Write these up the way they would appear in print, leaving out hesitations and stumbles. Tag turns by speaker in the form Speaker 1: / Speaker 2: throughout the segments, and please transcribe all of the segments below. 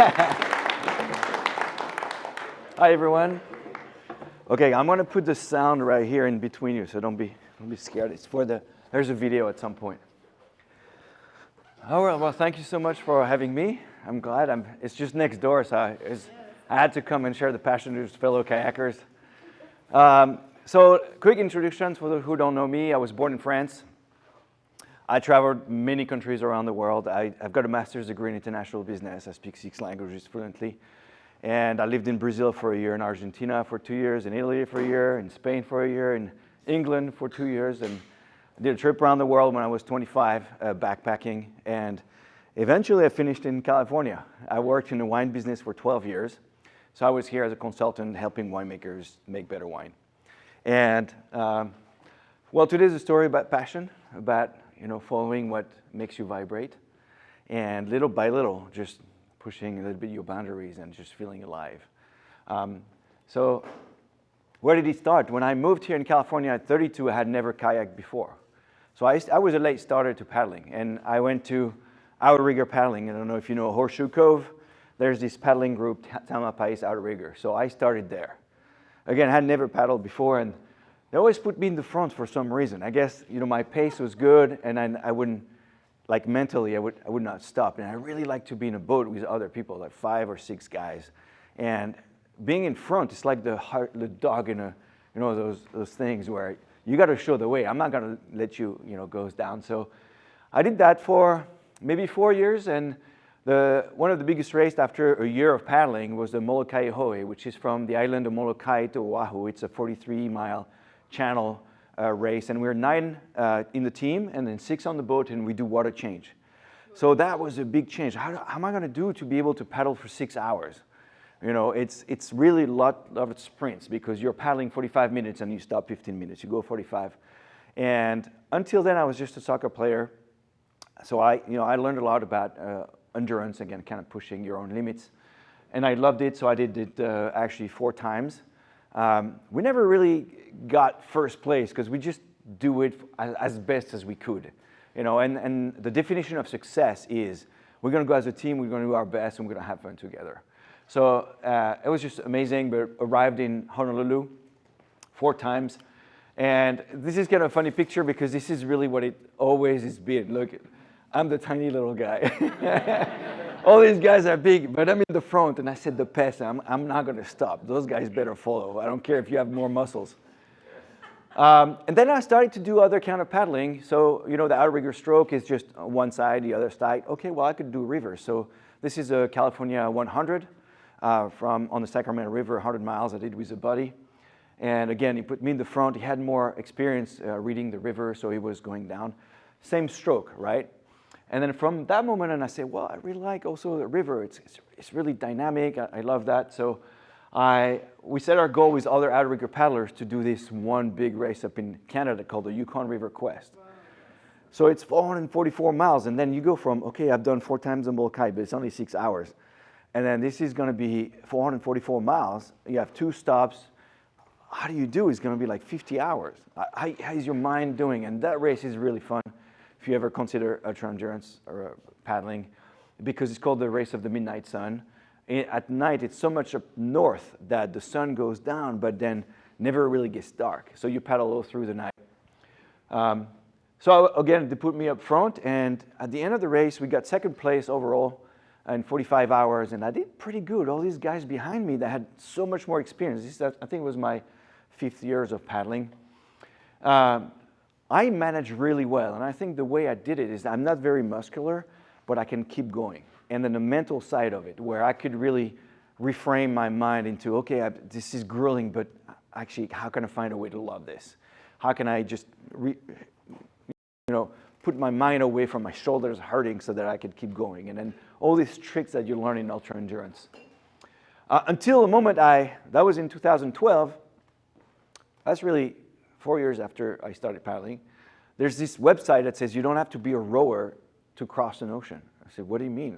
Speaker 1: Hi, everyone. Okay, I'm going to put the sound right here in between you, so don't be scared. It's for there's a video at some point. All right, well, thank you so much for having me. I'm glad. It's just next door, so I had to come and share the passion with fellow kayakers. So, quick introductions for those who don't know me. I was born in France. I traveled many countries around the world. I've got a master's degree in international business. I speak 6 languages fluently. And I lived in Brazil for a year, in Argentina for 2 years, in Italy for a year, in Spain for a year, in England for 2 years, and I did a trip around the world when I was 25, backpacking, and eventually I finished in California. I worked in the wine business for 12 years, so I was here as a consultant helping winemakers make better wine. And well, today's a story about passion, about following what makes you vibrate, and little by little, just pushing a little bit your boundaries and just feeling alive. So where did it start? When I moved here in California at 32, I had never kayaked before. So I was a late starter to paddling, and I went to Outrigger paddling. I don't know if you know Horseshoe Cove. There's this paddling group, Tamalpais Outrigger. So I started there. Again, I had never paddled before, and they always put me in the front for some reason. I guess my pace was good, and I wouldn't, like mentally, I would not stop. And I really like to be in a boat with other people, like 5 or 6 guys. And being in front, it's like the dog in those things where you got to show the way. I'm not going to let you, goes down. So I did that for maybe 4 years, and one of the biggest races after a year of paddling was the Molokai Hoe, which is from the island of Molokai to Oahu. It's a 43-mile channel race, and we're 9 in the team and then 6 on the boat, and we do water change. So that was a big change. How am I going to do to be able to paddle for 6 hours? It's really a lot of sprints because you're paddling 45 minutes and you stop 15 minutes. You go 45. And until then, I was just a soccer player. So I learned a lot about endurance, again, kind of pushing your own limits. And I loved it, so I did it actually 4 times. We never really got first place because we just do it as best as we could. And the definition of success is we're going to go as a team, we're going to do our best, and we're going to have fun together. So it was just amazing, but arrived in Honolulu 4 times. And this is kind of a funny picture because this is really what it always has been. Look, I'm the tiny little guy. All these guys are big, but I'm in the front, and I set the pace. I'm not going to stop. Those guys better follow. I don't care if you have more muscles. And then I started to do other kind of paddling. So, the outrigger stroke is just one side, the other side. Okay, well, I could do rivers. So this is a California 100 on the Sacramento River, 100 miles I did with a buddy. And again, he put me in the front. He had more experience reading the river, so he was going down. Same stroke, right? And then from that moment on, I said, well, I really like also the river. It's really dynamic. I love that. So we set our goal with other outrigger paddlers to do this one big race up in Canada called the Yukon River Quest. Wow. So it's 444 miles. And then you go from, okay, I've done 4 times the Molokai, but it's only 6 hours. And then this is going to be 444 miles. You have 2 stops. How do you do? It's going to be like 50 hours. How is your mind doing? And that race is really fun if you ever consider ultra endurance or paddling, because it's called the Race of the Midnight Sun. At night, it's so much up north that the sun goes down, but then never really gets dark. So you paddle all through the night. So again, they put me up front, and at the end of the race, we got 2nd place overall in 45 hours, and I did pretty good. All these guys behind me that had so much more experience. I think it was my 5th years of paddling. I managed really well, and I think the way I did it is I'm not very muscular, but I can keep going. And then the mental side of it, where I could really reframe my mind into, okay, this is grueling, but actually, how can I find a way to love this? How can I just, put my mind away from my shoulders hurting so that I could keep going? And then all these tricks that you learn in ultra endurance. Until the moment that was in 2012, that's really 4 years after I started paddling. There's this website that says you don't have to be a rower to cross an ocean. I said, what do you mean?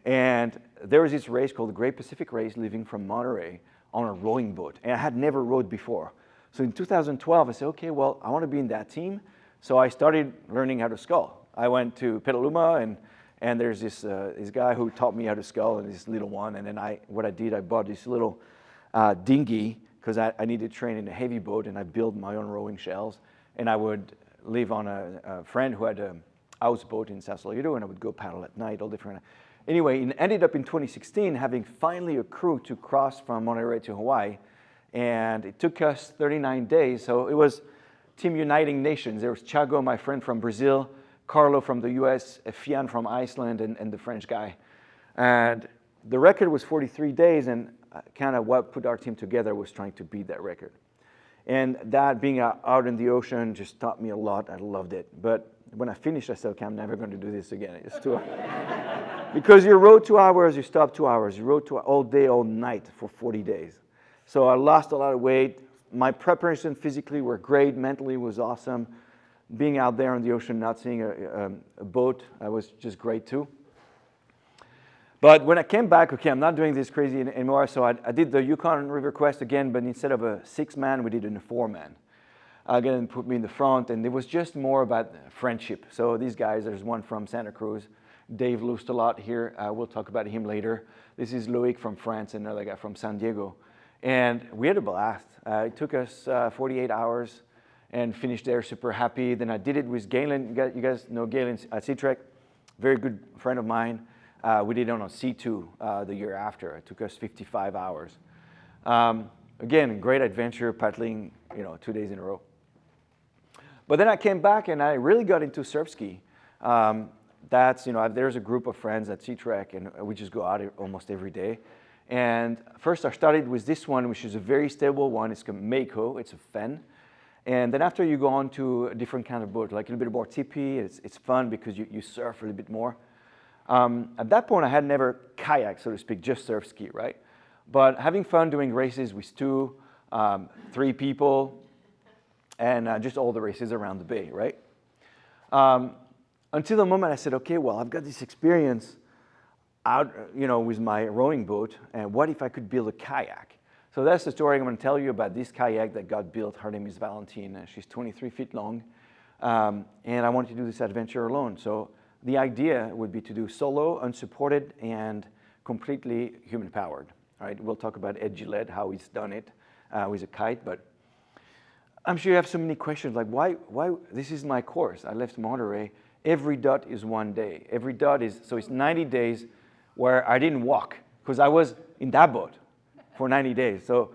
Speaker 1: And there was this race called the Great Pacific Race leaving from Monterey on a rowing boat. And I had never rowed before. So in 2012, I said, okay, well, I want to be in that team. So I started learning how to scull. I went to Petaluma And there's this guy who taught me how to scull, and this little one. And then I bought this little dinghy because I needed to train in a heavy boat, and I built my own rowing shells. And I would live on a friend who had a houseboat in Sausalito, and I would go paddle at night, all different. Anyway, it ended up in 2016 having finally a crew to cross from Monterey to Hawaii. And it took us 39 days. So it was Team Uniting Nations. There was Thiago, my friend from Brazil, Carlo from the US, Fian from Iceland, and the French guy. And the record was 43 days, and kind of what put our team together was trying to beat that record. And that being out in the ocean just taught me a lot. I loved it. But when I finished, I said, okay, I'm never going to do this again. It's too hard. Because you row 2 hours, you stop 2 hours. You row all day, all night for 40 days. So I lost a lot of weight. My preparation physically were great. Mentally was awesome. Being out there on the ocean, not seeing a boat, was just great too. But when I came back, okay, I'm not doing this crazy anymore. So I did the Yukon River Quest again, but instead of a 6-man, we did it in a 4-man. Again, put me in the front, and it was just more about friendship. So these guys, there's one from Santa Cruz, Dave loosed a lot here. We'll talk about him later. This is Loic from France, and another guy from San Diego. And we had a blast. It took us 48 hours and finished there super happy. Then I did it with Galen. You guys know Galen at Sea-Trek, very good friend of mine. We did it on a C2 the year after. It took us 55 hours. Again, a great adventure, paddling 2 days in a row. But then I came back and I really got into surf ski. There's a group of friends at Sea-Trek, and we just go out almost every day. And first I started with this one, which is a very stable one. It's called Mako. It's a Fen. And then after you go on to a different kind of boat, like a little bit more tippy. It's fun because you surf a little bit more. At that point, I had never kayak, so to speak, just surf ski, right? But having fun doing races with 2, 3 people, and just all the races around the bay, right? Until the moment I said, okay, well, I've got this experience out, with my rowing boat, and what if I could build a kayak? So that's the story I'm going to tell you about this kayak that got built. Her name is Valentine. She's 23 feet long, and I wanted to do this adventure alone. So the idea would be to do solo, unsupported, and completely human-powered. Right? We'll talk about Ed Gillette, how he's done it with a kite, but I'm sure you have so many questions, like why this is my course. I left Monterey. Every dot is 1 day. Every dot so it's 90 days where I didn't walk because I was in that boat for 90 days. So,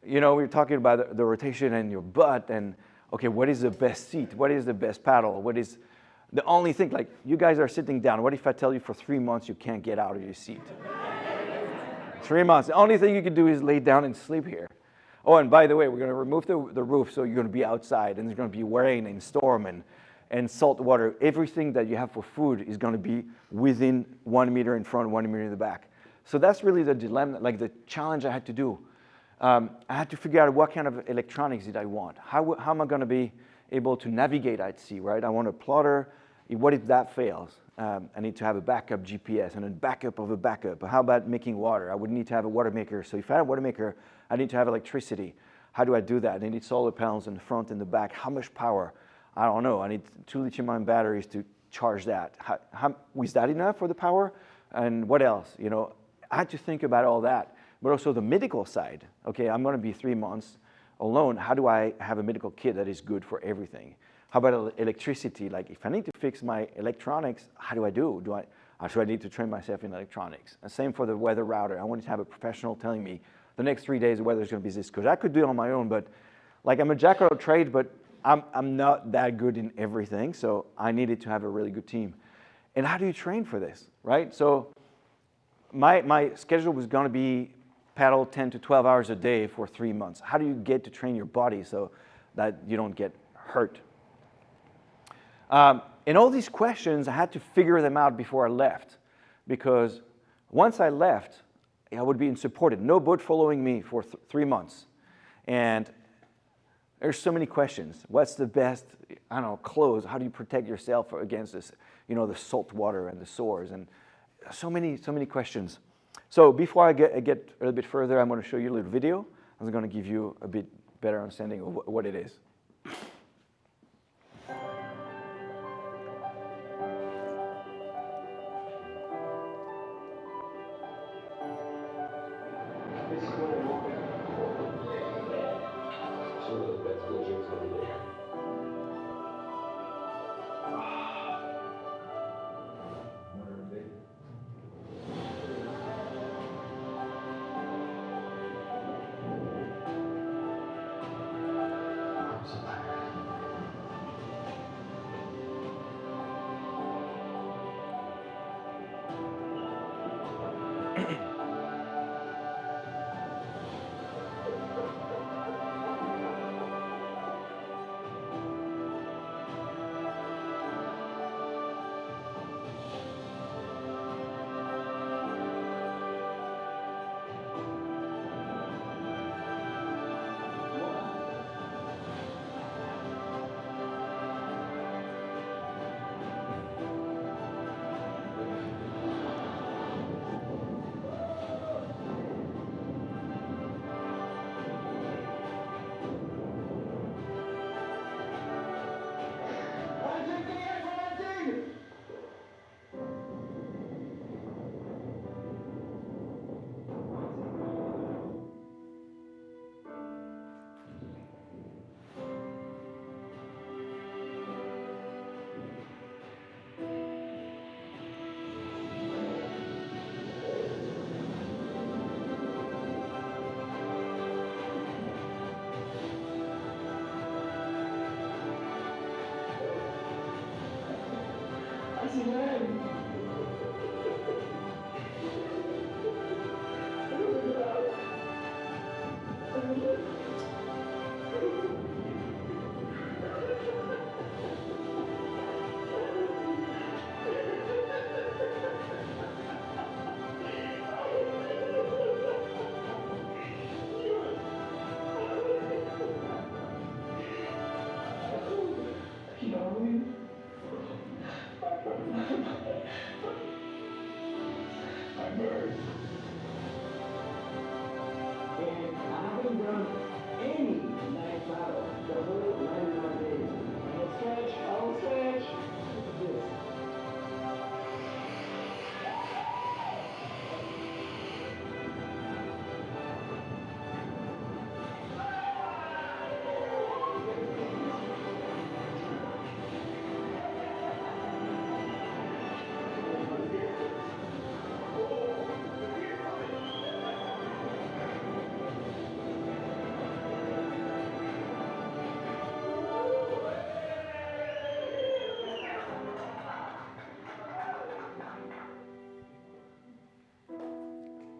Speaker 1: we're talking about the rotation and your butt and, okay, what is the best seat? What is the best paddle? What is the only thing, like you guys are sitting down. What if I tell you for 3 months you can't get out of your seat? 3 months. The only thing you can do is lay down and sleep here. Oh, and by the way, we're going to remove the roof, so you're going to be outside, and there's going to be rain and storm and salt water. Everything that you have for food is going to be within 1 meter in front, 1 meter in the back. So that's really the dilemma, like the challenge I had to do. I had to figure out what kind of electronics did I want. How am I going to be able to navigate at sea, right? I want a plotter. What if that fails? I need to have a backup GPS and a backup of a backup. How about making water? I would need to have a water maker. So if I have a water maker, I need to have electricity. How do I do that? I need solar panels in the front and the back. How much power? I don't know. I need 2 lithium-ion batteries to charge that. Was that enough for the power? And what else? I had to think about all that, but also the medical side. Okay, I'm going to be 3 months alone. How do I have a medical kit that is good for everything? How about electricity? Like if I need to fix my electronics, how do I do? Should I need to train myself in electronics? And same for the weather router. I wanted to have a professional telling me the next 3 days the weather is going to be this, because I could do it on my own, but like I'm a jack of all trades, but I'm not that good in everything, so I needed to have a really good team. And how do you train for this, right? So my schedule was going to be paddle 10 to 12 hours a day for 3 months. How do you get to train your body so that you don't get hurt? And all these questions, I had to figure them out before I left, because once I left, I would be unsupported. No boat following me for 3 months. And there's so many questions. What's the best, clothes? How do you protect yourself against this, the salt water and the sores? And so many questions. So before I get a little bit further, I'm going to show you a little video. I'm going to give you a bit better understanding of what it is.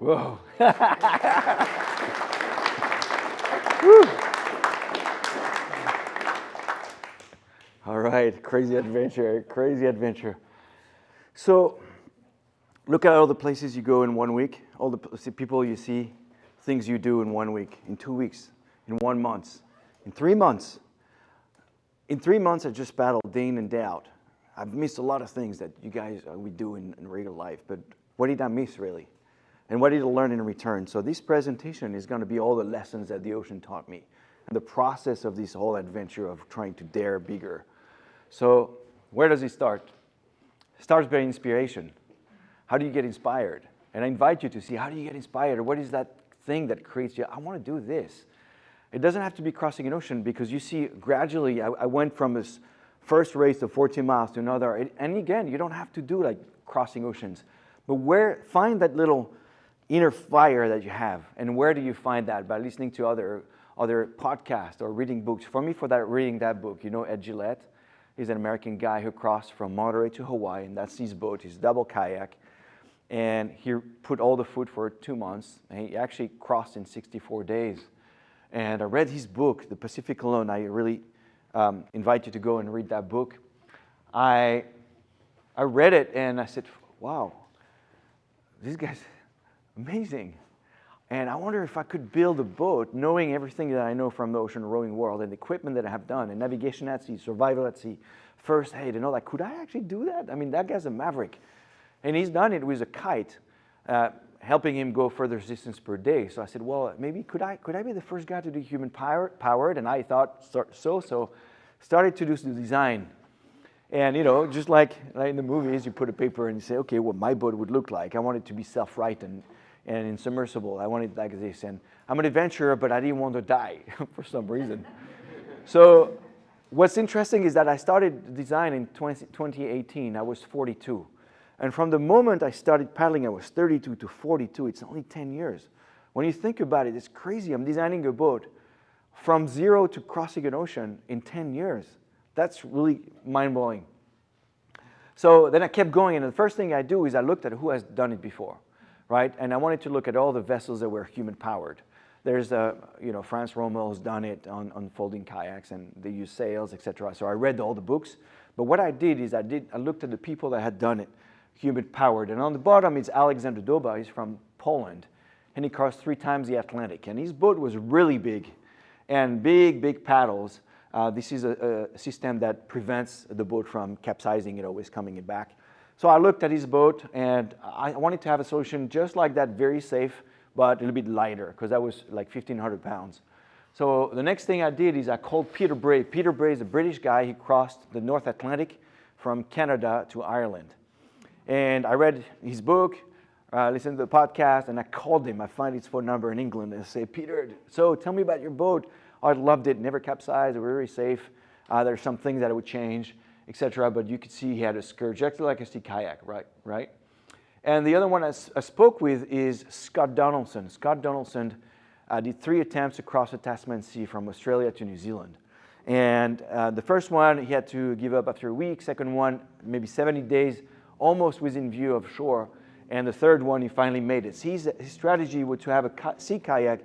Speaker 1: Whoa. Woo. All right, crazy adventure, crazy adventure. So, look at all the places you go in 1 week, all the people you see, things you do in 1 week, in 2 weeks, in 1 month, in 3 months. In 3 months, I just battled day in and day out. I've missed a lot of things that you guys, we do in regular life, but what did I miss really? And what did I learn in return? So this presentation is going to be all the lessons that the ocean taught me and the process of this whole adventure of trying to dare bigger. So where does it start? It starts by inspiration. How do you get inspired? And I invite you to see, how do you get inspired? What is that thing that creates you? I want to do this. It doesn't have to be crossing an ocean, because you see gradually I went from this first race of 14 miles to another. And again, you don't have to do like crossing oceans. But find that little inner fire that you have. And where do you find that? By listening to other podcasts or reading books. For me, reading that book, Ed Gillette is an American guy who crossed from Monterey to Hawaii, and that's his boat, his double kayak. And he put all the food for 2 months, and he actually crossed in 64 days. And I read his book, The Pacific Alone. I really invite you to go and read that book. I read it and I said, wow, this guy's amazing. And I wonder if I could build a boat knowing everything that I know from the ocean rowing world and the equipment that I have done, and navigation at sea, survival at sea, first aid, and all that. Could I actually do that? I mean, that guy's a maverick. And he's done it with a kite, helping him go further distance per day. So I said, well, maybe could I be the first guy to do human powered? And I thought so started to do the design. And just like in the movies, you put a paper and you say, okay, what my boat would look like. I want it to be self-right and insubmersible. I want it like this. And I'm an adventurer, but I didn't want to die for some reason. So what's interesting is that I started design in 2018. I was 42. And from the moment I started paddling, I was 32 to 42. It's only 10 years. When you think about it, it's crazy. I'm designing a boat from zero to crossing an ocean in 10 years. That's really mind-blowing. So then I kept going, and the first thing I do is I looked at who has done it before. right? And I wanted to look at all the vessels that were human-powered. There's, Franz Rommel's done it on folding kayaks, and they use sails, etc. So I read all the books. But what I did is I looked at the people that had done it, human-powered. And on the bottom is Alexander Doba. He's from Poland, and he crossed 3 times the Atlantic. And his boat was really big, and big paddles. This is a system that prevents the boat from capsizing, always coming back. So I looked at his boat, and I wanted to have a solution just like that, very safe, but a little bit lighter, because that was like 1,500 pounds. So the next thing I did is I called Peter Bray. Peter Bray is a British guy. He crossed the North Atlantic from Canada to Ireland. And I read his book, listened to the podcast, and I called him. I found his phone number in England, and I said, Peter, so tell me about your boat. I loved it, never capsized, it was very safe. There's some things that I would change, etc. But you could see he had a scourge, exactly like a sea kayak, right? And the other one I spoke with is Scott Donaldson. Scott Donaldson did 3 attempts across the Tasman Sea from Australia to New Zealand. And the first one, he had to give up after a week. Second one, maybe 70 days, almost within view of shore. And the third one, he finally made it. So his strategy was to have a sea kayak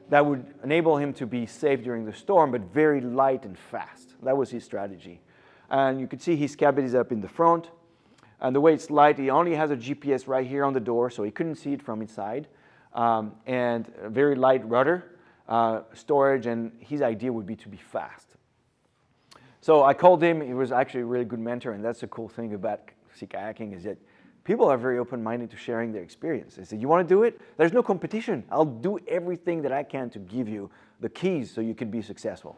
Speaker 1: that would enable him to be safe during the storm, but very light and fast. That was his strategy. And you can see his cabin is up in the front. And the way it's light, he only has a GPS right here on the door, so he couldn't see it from inside. And a very light rudder, storage, and his idea would be to be fast. So I called him. He was actually a really good mentor, and that's the cool thing about sea kayaking is that people are very open-minded to sharing their experience. They say, you want to do it? There's no competition. I'll do everything that I can to give you the keys so you can be successful.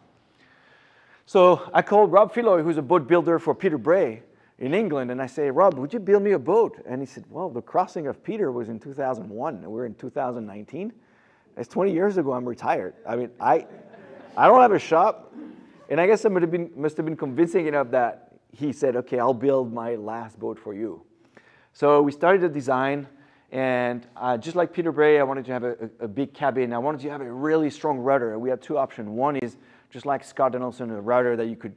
Speaker 1: So I called Rob Filloy, who's a boat builder for Peter Bray in England, and I say, Rob, would you build me a boat? And he said, well, the crossing of Peter was in 2001, and we're in 2019. That's 20 years ago. I'm retired. I mean, I don't have a shop, and I guess somebody must have been convincing enough that he said, okay, I'll build my last boat for you. So we started the design, and just like Peter Bray, I wanted to have a big cabin. I wanted to have a really strong rudder. We had 2 options. One is, just like Scott Donaldson, a rudder that you could,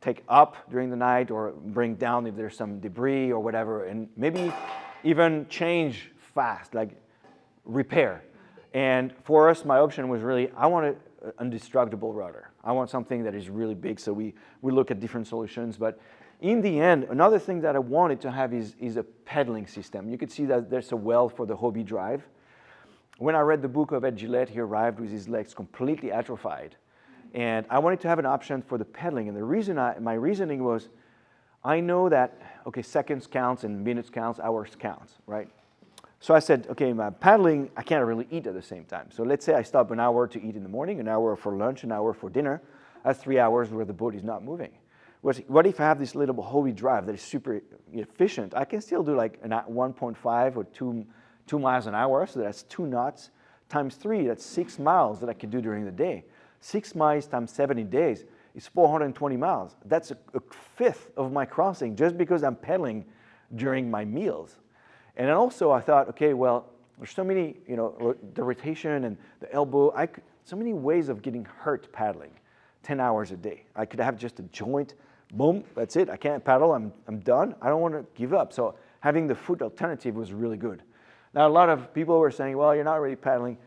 Speaker 1: take up during the night or bring down if there's some debris or whatever, and maybe even change fast, like repair. And for us, my option was really, I want an indestructible rudder. I want something that is really big, so we look at different solutions. But in the end, another thing that I wanted to have is a pedaling system. You could see that there's a well for the Hobie drive. When I read the book of Ed Gillette, he arrived with his legs completely atrophied. And I wanted to have an option for the pedaling. And the reason my reasoning was, I know that, okay, seconds counts and minutes counts, hours counts, right? So I said, okay, my paddling, I can't really eat at the same time. So let's say I stop an hour to eat in the morning, an hour for lunch, an hour for dinner. That's 3 hours where the boat is not moving. What if I have this little Hobie drive that is super efficient? I can still do like 1.5 or 2 miles an hour, so that's 2 knots times 3, that's 6 miles that I can do during the day. 6 miles times 70 days is 420 miles. That's a fifth of my crossing just because I'm pedaling during my meals. And then also I thought, okay, well, there's so many, the rotation and the elbow, so many ways of getting hurt paddling 10 hours a day. I could have just a joint, boom, that's it. I can't paddle, I'm done. I don't want to give up. So having the foot alternative was really good. Now, a lot of people were saying, well, you're not really paddling,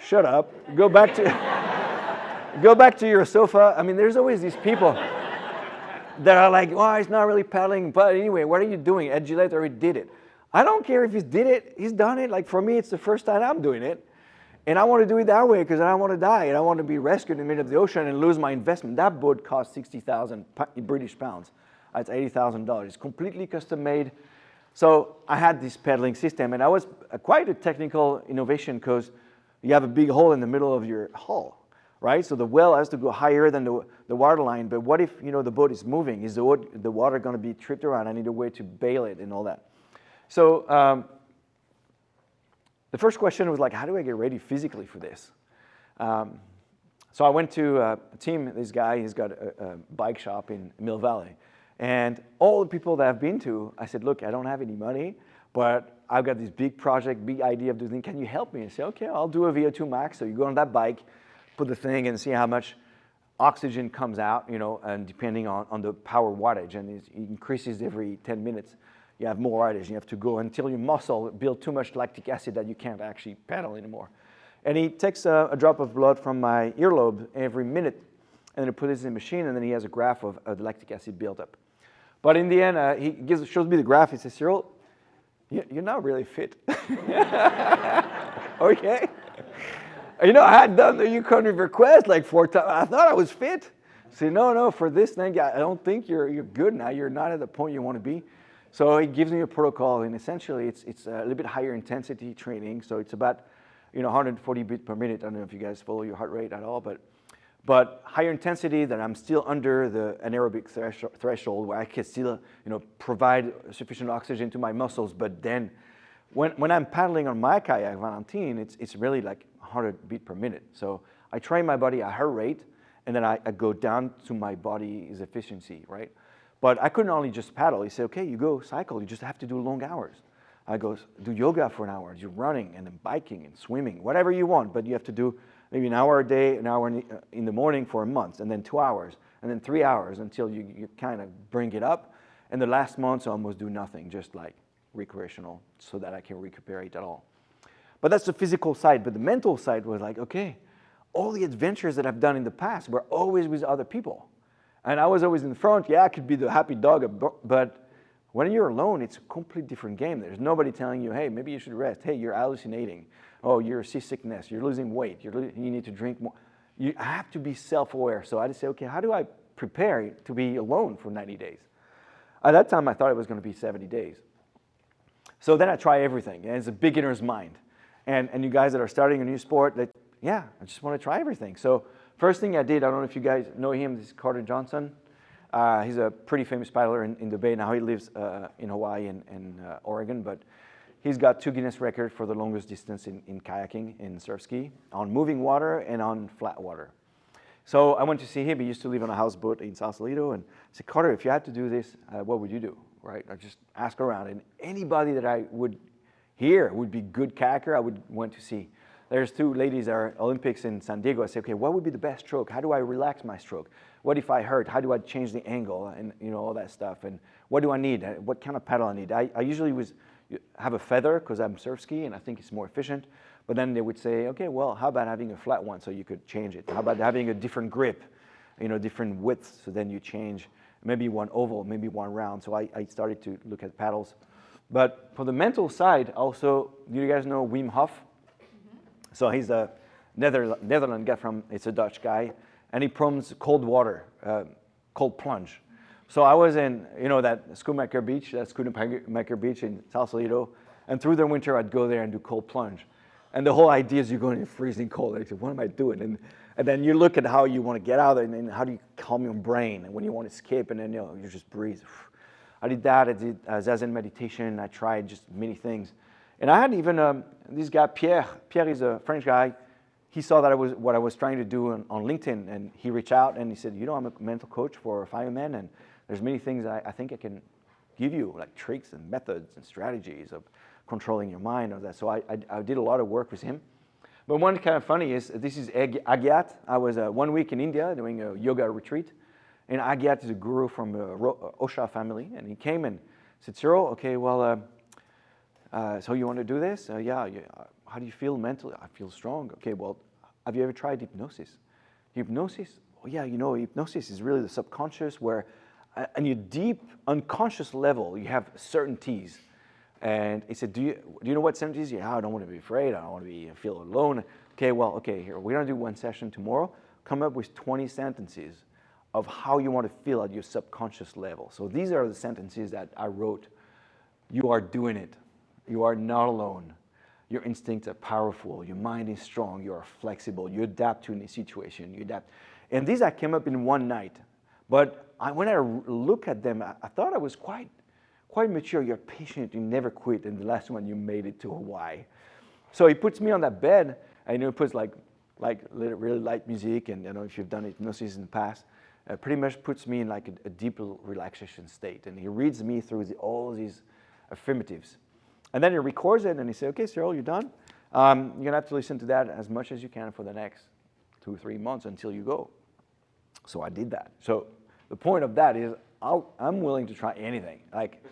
Speaker 1: shut up, go back to your sofa. I mean, there's always these people that are like, well, he's not really paddling, but anyway, what are you doing? Ed Gillette already did it. I don't care if he's done it. Like for me, it's the first time I'm doing it. And I want to do it that way because I don't want to die. And I want to be rescued in the middle of the ocean and lose my investment. That boat cost 60,000 British pounds. That's $80,000. It's completely custom made. So I had this pedaling system, and I was quite a technical innovation because you have a big hole in the middle of your hull, right? So the well has to go higher than the water line, but what if, the boat is moving? Is the water going to be tripped around? I need a way to bail it and all that. So the first question was like, how do I get ready physically for this? So I went to Tim, this guy, he's got a bike shop in Mill Valley. And all the people that I've been to, I said, look, I don't have any money, but I've got this big project, big idea of doing things. Can you help me? I say, okay, I'll do a VO2 max. So you go on that bike, put the thing and see how much oxygen comes out, and depending on the power wattage, and it increases every 10 minutes. you have more riders. You have to go until your muscle build too much lactic acid that you can't actually pedal anymore. And he takes a drop of blood from my earlobe every minute, and then he puts it in the machine, and then he has a graph of the lactic acid buildup. But in the end, he shows me the graph. He says, Cyril, you're not really fit. Okay. You know, I had done the Yukon River Quest like 4 times. I thought I was fit. I said, no, for this thing, I don't think you're good now. You're not at the point you want to be. So he gives me a protocol, and essentially it's a little bit higher intensity training. So it's about 140 beats per minute. I don't know if you guys follow your heart rate at all, but higher intensity that I'm still under the anaerobic threshold where I can still provide sufficient oxygen to my muscles. But then when I'm paddling on my kayak, Valentine, it's really like 100 beats per minute. So I train my body at her rate, and then I go down to my body's efficiency, right? But I couldn't only just paddle. He said, okay, you go cycle. You just have to do long hours. I go do yoga for an hour. You're running and then biking and swimming, whatever you want. But you have to do maybe an hour a day, an hour in the morning for a month, and then 2 hours, and then 3 hours until you kind of bring it up. And the last month, I almost do nothing, just like recreational, so that I can recuperate at all. But that's the physical side. But the mental side was like, okay, all the adventures that I've done in the past were always with other people. And I was always in front. Yeah, I could be the happy dog, but when you're alone, it's a completely different game. There's nobody telling you, hey, maybe you should rest. Hey, you're hallucinating. Oh, you're seasickness. You're losing weight. You need to drink more. You have to be self-aware. So I just say, okay, how do I prepare to be alone for 90 days? At that time, I thought it was going to be 70 days. So then I try everything. And it's a beginner's mind. And you guys that are starting a new sport, I just want to try everything. So first thing I did, I don't know if you guys know him, this is Carter Johnson. He's a pretty famous paddler in the Bay. Now he lives in Hawaii and Oregon, but he's got 2 Guinness records for the longest distance in kayaking, in surf ski, on moving water and on flat water. So I went to see him. He used to live on a houseboat in Sausalito, and I said, Carter, if you had to do this, what would you do, right? I just ask around, and anybody that I would hear would be good kayaker, I would want to see. There's 2 ladies that are Olympics in San Diego. I say, okay, what would be the best stroke? How do I relax my stroke? What if I hurt? How do I change the angle and all that stuff? And what do I need? What kind of paddle I need? I usually have a feather because I'm surf ski and I think it's more efficient. But then they would say, okay, well, how about having a flat one so you could change it? How about having a different grip, different width, so then you change maybe one oval, maybe one round. So I started to look at paddles. But for the mental side, also, do you guys know Wim Hof? So he's a Netherlands guy it's a Dutch guy, and he promotes cold water, cold plunge. So I was in, that Schoonmaker Beach in Sausalito, and through the winter I'd go there and do cold plunge. And the whole idea is you're going in freezing cold. I said, what am I doing? And then you look at how you want to get out, and then how do you calm your brain, and when you want to escape, and then you just breathe. I did that. I did Zazen meditation. I tried just many things. And I had even this guy, Pierre. Pierre is a French guy. He saw that what I was trying to do on LinkedIn, and he reached out and he said, I'm a mental coach for firemen, and there's many things I think I can give you, like tricks and methods and strategies of controlling your mind or that. So I did a lot of work with him. But one kind of funny is, this is Agyat. I was 1 week in India doing a yoga retreat, and Agyat is a guru from the Osha family, and he came and said, Cyril, okay, well, so you want to do this? Yeah. How do you feel mentally? I feel strong. Okay, well, have you ever tried hypnosis? Hypnosis? Oh yeah, hypnosis is really the subconscious where, on your deep unconscious level, you have certainties. And he said, do you know what certainties? Yeah, I don't want to be afraid. I don't want to feel alone. Okay, here, we're going to do one session tomorrow. Come up with 20 sentences of how you want to feel at your subconscious level. So these are the sentences that I wrote. You are doing it. You are not alone. Your instincts are powerful. Your mind is strong. You are flexible. You adapt to any situation. You adapt. And these I came up in one night. But when I look at them, I thought I was quite mature. You're patient. You never quit. And the last one, you made it to Hawaii. So he puts me on that bed, and he puts like really light music. And if you've done hypnosis in the past, pretty much puts me in like a deep relaxation state. And he reads me through all these affirmatives. And then he records it, and he said, okay, Cyril, you're done. You're going to have to listen to that as much as you can for the next 2-3 months until you go. So I did that. So the point of that is I'm willing to try anything. Like,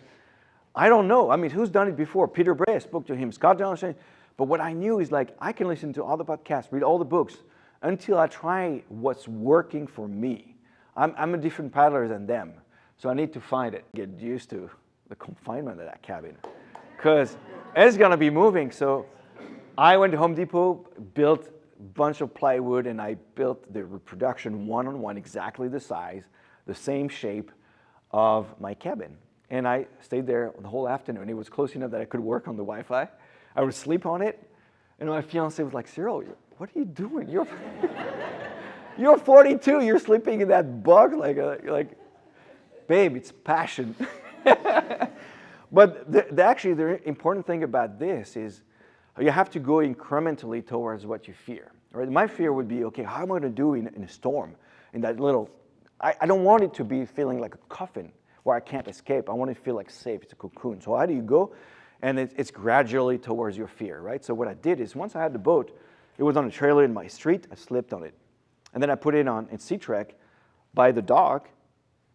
Speaker 1: I don't know. I mean, who's done it before? Peter Bray, I spoke to him. Scott Johnson. But what I knew is like, I can listen to all the podcasts, read all the books, until I try what's working for me. I'm a different paddler than them. So I need to find it, get used to the confinement of that cabin. Because it's going to be moving. So I went to Home Depot, built a bunch of plywood, and I built the reproduction one-on-one, exactly the size, the same shape of my cabin. And I stayed there the whole afternoon. It was close enough that I could work on the Wi-Fi. I would sleep on it. And my fiance was like, Cyril, what are you doing? You're 42, you're sleeping in that bug? Like, babe, it's passion. But actually, the important thing about this is you have to go incrementally towards what you fear. Right? My fear would be, okay, how am I going to do in a storm? In that little, I don't want it to be feeling like a coffin where I can't escape. I want it to feel like safe. It's a cocoon. So how do you go? And it's gradually towards your fear, right? So what I did is once I had the boat, it was on a trailer in my street. I slipped on it. And then I put it on in Sea-Trek by the dock,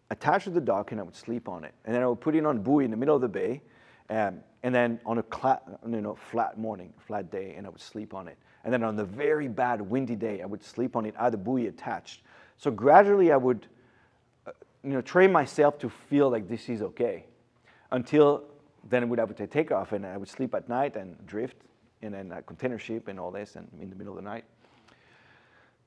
Speaker 1: attached to the dock, and I would sleep on it. And then I would put it on a buoy in the middle of the bay, and then on a flat day, and I would sleep on it. And then on the very bad windy day, I would sleep on it, I had the buoy attached. So gradually I would train myself to feel like this is okay, until then I would take off, and I would sleep at night and drift, and then a container ship and all this, and in the middle of the night.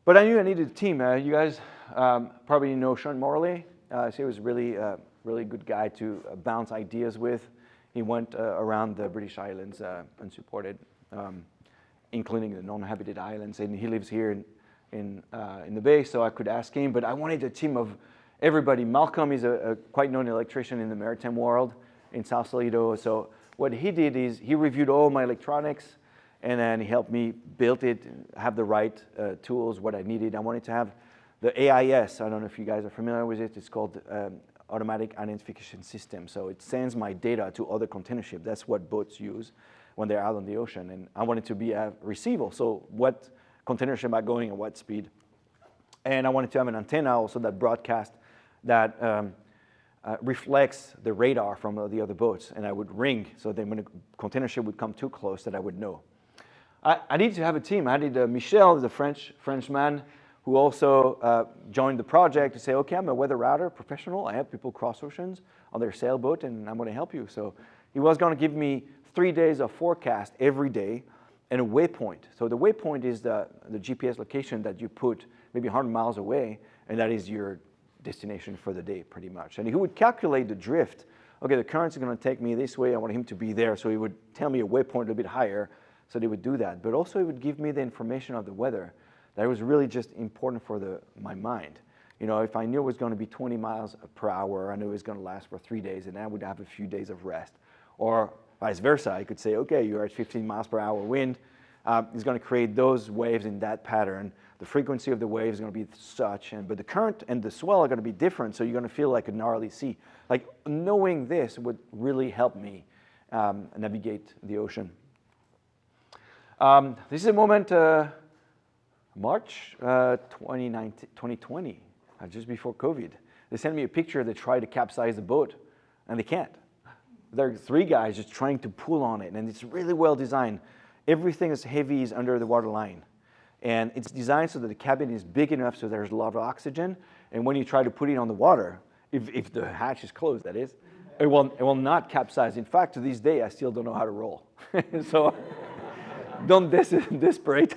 Speaker 1: But I knew I needed a team. You guys probably know Sean Morley. So he was really good guy to bounce ideas with. He went around the British Islands unsupported, including the non-habited islands, and he lives here in the Bay, so I could ask him. But I wanted a team of everybody. Malcolm is a quite known electrician in the maritime world in South Toledo. So what he did is he reviewed all my electronics, and then he helped me build it, have the right tools, what I needed. I wanted to have the AIS. I don't know if you guys are familiar with it. It's called Automatic Identification System. So it sends my data to other container ships. That's what boats use when they're out on the ocean. And I wanted to be a receiver. So what container ship am I going at what speed? And I wanted to have an antenna also that broadcast that reflects the radar from the other boats. And I would ring, so then when a container ship would come too close, that I would know. I needed to have a team. I needed Michel, the Frenchman, who also joined the project to say, okay, I'm a weather router professional. I help people cross oceans on their sailboat, and I'm going to help you. So he was going to give me 3 days of forecast every day and a waypoint. So the waypoint is the GPS location that you put maybe 100 miles away, and that is your destination for the day, pretty much. And he would calculate the drift. Okay, the current's going to take me this way. I want him to be there. So he would tell me a waypoint a little bit higher, so they would do that. But also he would give me the information of the weather. That was really just important for my mind. You know, if I knew it was going to be 20 miles per hour, I knew it was going to last for 3 days, and I would have a few days of rest. Or vice versa, I could say, okay, you're at 15 miles per hour wind. It's going to create those waves in that pattern. The frequency of the wave is going to be such, but the current and the swell are going to be different, so you're going to feel like a gnarly sea. Like, knowing this would really help me navigate the ocean. This is a moment, March 2020, just before COVID. They sent me a picture. They tried to capsize the boat, and they can't. There are 3 guys just trying to pull on it, and it's really well designed. Everything is heavy is under the water line. And it's designed so that the cabin is big enough so there's a lot of oxygen. And when you try to put it on the water, if the hatch is closed, that is, it will not capsize. In fact, to this day, I still don't know how to roll. So don't desperate.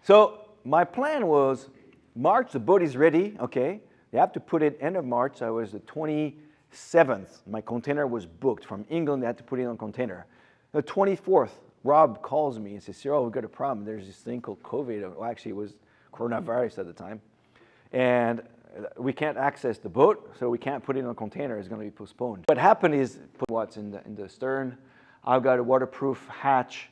Speaker 1: So my plan was March, the boat is ready, okay. They have to put it end of March. I was the 27th. My container was booked from England. They had to put it on container. The 24th, Rob calls me and says, Cyril, we've got a problem. There's this thing called COVID. Well, actually, it was coronavirus at the time. And we can't access the boat, so we can't put it on a container. It's going to be postponed. What happened is, put what's in the stern. I've got a waterproof hatch.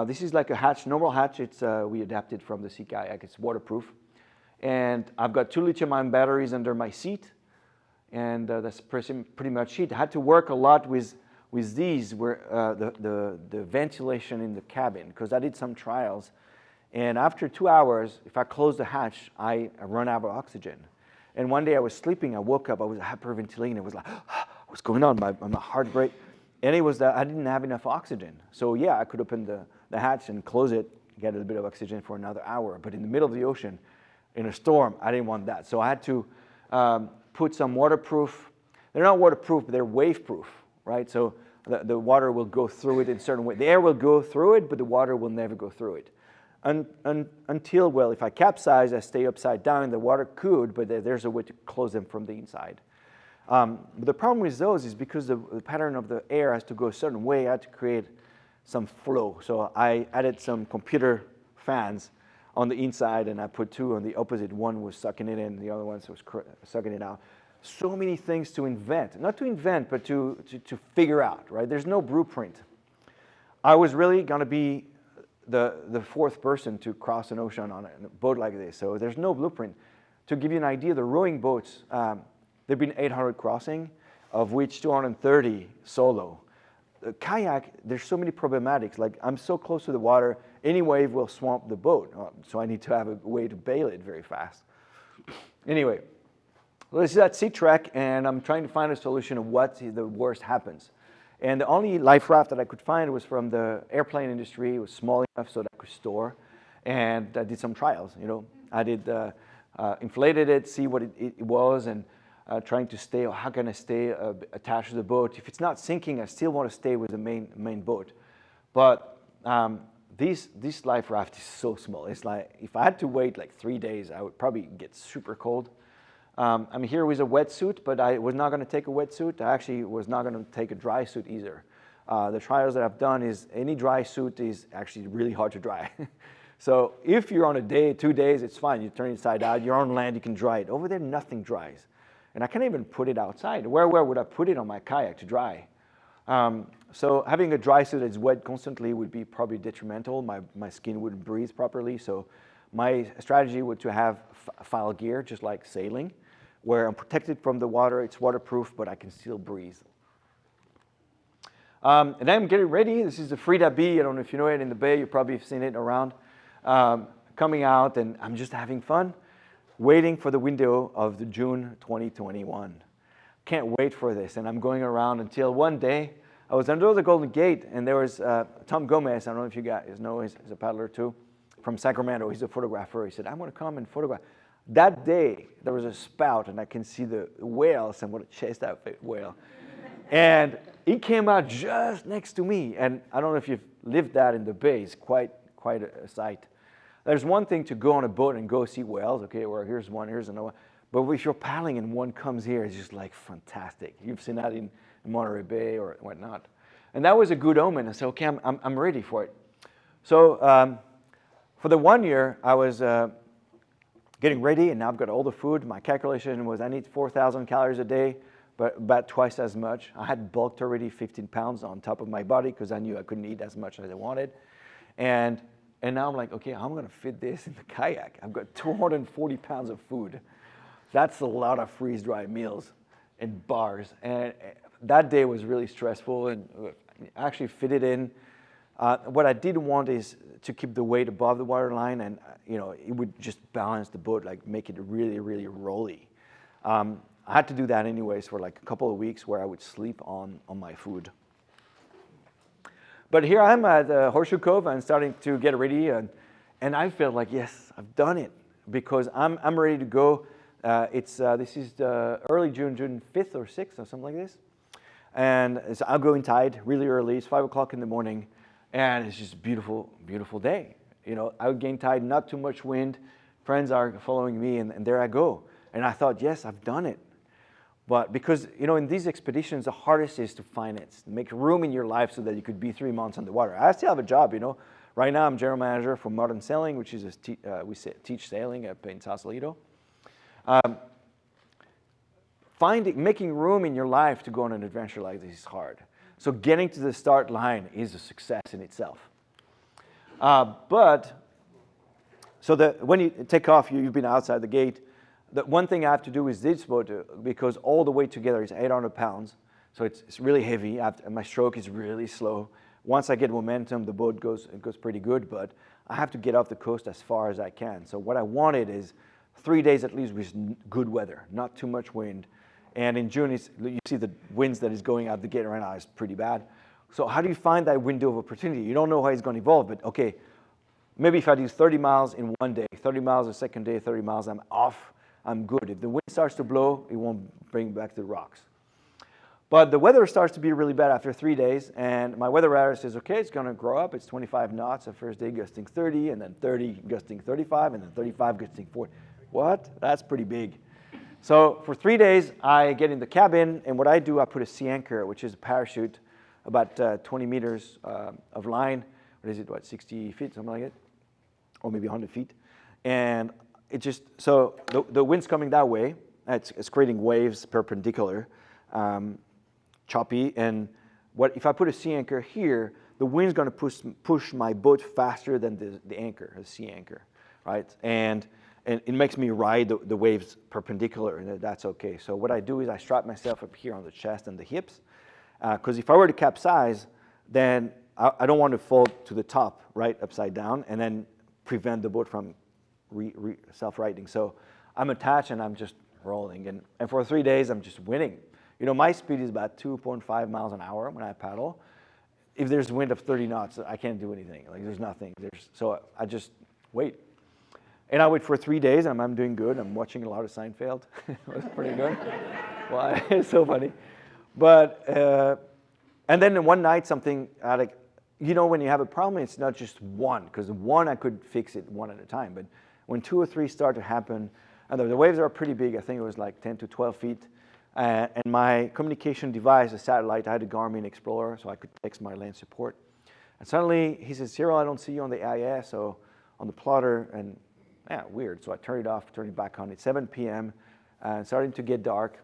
Speaker 1: This is like a hatch, normal hatch. It's we adapted from the Sea Kayak. It's waterproof. And I've got 2 lithium-ion batteries under my seat. And that's pretty much it. I had to work a lot with these, where the ventilation in the cabin, because I did some trials. And after 2 hours, if I close the hatch, I run out of oxygen. And one day I was sleeping, I woke up, I was hyperventilating, it was like, what's going on? My heart rate. And it was that I didn't have enough oxygen. So yeah, I could open the hatch and close it, get a little bit of oxygen for another hour. But in the middle of the ocean, in a storm, I didn't want that. So I had to put some waterproof. They're not waterproof, but they're wave-proof, right? So the water will go through it in a certain way. The air will go through it, but the water will never go through it. Until, well, if I capsize, I stay upside down, the water could, but there's a way to close them from the inside. But the problem with those is because the pattern of the air has to go a certain way, I had to create some flow. So I added some computer fans on the inside, and I put two on the opposite. One was sucking it in, the other one was sucking it out. So many things to invent. Not to invent, but to figure out, right? There's no blueprint. I was really going to be the fourth person to cross an ocean on a boat like this. So there's no blueprint. To give you an idea, the rowing boats, there have been 800 crossing, of which 230 solo. The kayak, there's so many problematics. Like, I'm so close to the water, any wave will swamp the boat. So I need to have a way to bail it very fast. Anyway, well, this is at Sea Trek, and I'm trying to find a solution of what the worst happens. And the only life raft that I could find was from the airplane industry. It was small enough so that I could store. And I did some trials, you know. I did inflated it, see what it was, and trying to stay, or how can I stay attached to the boat. If it's not sinking, I still want to stay with the main boat. But this life raft is so small. It's like, if I had to wait like 3 days, I would probably get super cold. I'm here with a wetsuit, but I was not going to take a wetsuit. I actually was not going to take a dry suit either. The trials that I've done is any dry suit is actually really hard to dry. So if you're on a day, 2 days, it's fine. You turn it inside out. You're on land, you can dry it. Over there, nothing dries. And I can't even put it outside. Where would I put it on my kayak to dry? So having a dry suit that's wet constantly would be probably detrimental. My skin wouldn't breathe properly. So my strategy was to have file gear, just like sailing, where I'm protected from the water. It's waterproof, but I can still breathe. And then I'm getting ready. This is the Frida B. I don't know if you know it in the bay. You probably have seen it around. Coming out, and I'm just having fun, waiting for the window of the June 2021. Can't wait for this. And I'm going around until one day, I was under the Golden Gate, and there was Tom Gomez. I don't know if you guys know, he's a paddler too, from Sacramento. He's a photographer. He said, I want to come and photograph. That day, there was a spout, and I can see the whales. I'm going to chase that whale. And he came out just next to me. And I don't know if you've lived that in the bay. It's quite a sight. There's one thing to go on a boat and go see whales. Okay, well, here's one, here's another one. But if you're paddling and one comes here, it's just like fantastic. You've seen that in Monterey Bay or whatnot. And that was a good omen. I said, okay, I'm ready for it. So for the 1 year, I was getting ready, and now I've got all the food. My calculation was I need 4,000 calories a day, but about twice as much. I had bulked already 15 pounds on top of my body because I knew I couldn't eat as much as I wanted. And now I'm like, okay, I'm going to fit this in the kayak. I've got 240 pounds of food. That's a lot of freeze-dried meals and bars. And that day was really stressful, and I actually fit it in. What I did want is to keep the weight above the waterline, and it would just balance the boat, like make it really, really rolly. I had to do that anyways for like a couple of weeks where I would sleep on my food. But here I'm at Horseshoe Cove and starting to get ready, and I feel like, yes, I've done it, because I'm ready to go. This is the early June 5th or 6th or something like this. And it's outgoing tide, really early. It's 5 o'clock in the morning, and it's just a beautiful, beautiful day. Outgoing tide, not too much wind. Friends are following me, and there I go. And I thought, yes, I've done it. But because, in these expeditions, the hardest is to finance, make room in your life so that you could be 3 months on the water. I still have a job, Right now, I'm general manager for Modern Sailing, which is we teach sailing up in Sausalito. Making room in your life to go on an adventure like this is hard. So getting to the start line is a success in itself. When you take off, you've been outside the gate. The one thing I have to do is this boat, because all the weight together is 800 pounds, so it's really heavy. My stroke is really slow. Once I get momentum, the boat goes pretty good, but I have to get off the coast as far as I can. So what I wanted is 3 days at least with good weather, not too much wind, And in June, you see the winds that is going out the gate right now is pretty bad. So how do you find that window of opportunity? You don't know how it's going to evolve, but okay, maybe if I do 30 miles in one day, 30 miles the second day, 30 miles, I'm off, I'm good. If the wind starts to blow, it won't bring me back to the rocks. But the weather starts to be really bad after 3 days, and my weather radar says, okay, it's going to grow up. It's 25 knots the first day, gusting 30, and then 30 gusting 35, and then 35 gusting 40. What? That's pretty big. So for 3 days, I get in the cabin, and what I do, I put a sea anchor, which is a parachute, about 20 meters of line. What is it, 60 feet, something like it? Or maybe 100 feet. And it just, so the wind's coming that way. It's creating waves perpendicular. Choppy, and if I put a sea anchor here, the wind's going to push my boat faster than the anchor, the sea anchor, right? And it makes me ride the waves perpendicular, and that's okay. So what I do is I strap myself up here on the chest and the hips, because if I were to capsize, then I don't want to fall to the top, right, upside down, and then prevent the boat from self-righting. So I'm attached and I'm just rolling, and for 3 days I'm just winning. You know, my speed is about 2.5 miles an hour when I paddle. If there's wind of 30 knots, I can't do anything. Like, there's nothing. So I just wait. And I wait for 3 days, and I'm doing good. I'm watching a lot of Seinfeld. It was pretty good. Well, it's so funny. But, and then one night, something, like, you know, when you have a problem, it's not just one, because one, I could fix it one at a time. But when 2 or 3 start to happen, and the waves are pretty big. I think it was like 10 to 12 feet. And my communication device, a satellite, I had a Garmin Explorer, so I could text my land support. And suddenly he says, Cyril, I don't see you on the AIS or on the plotter. And yeah, weird. So I turned it off, turned it back on. It's 7 p.m. And starting to get dark.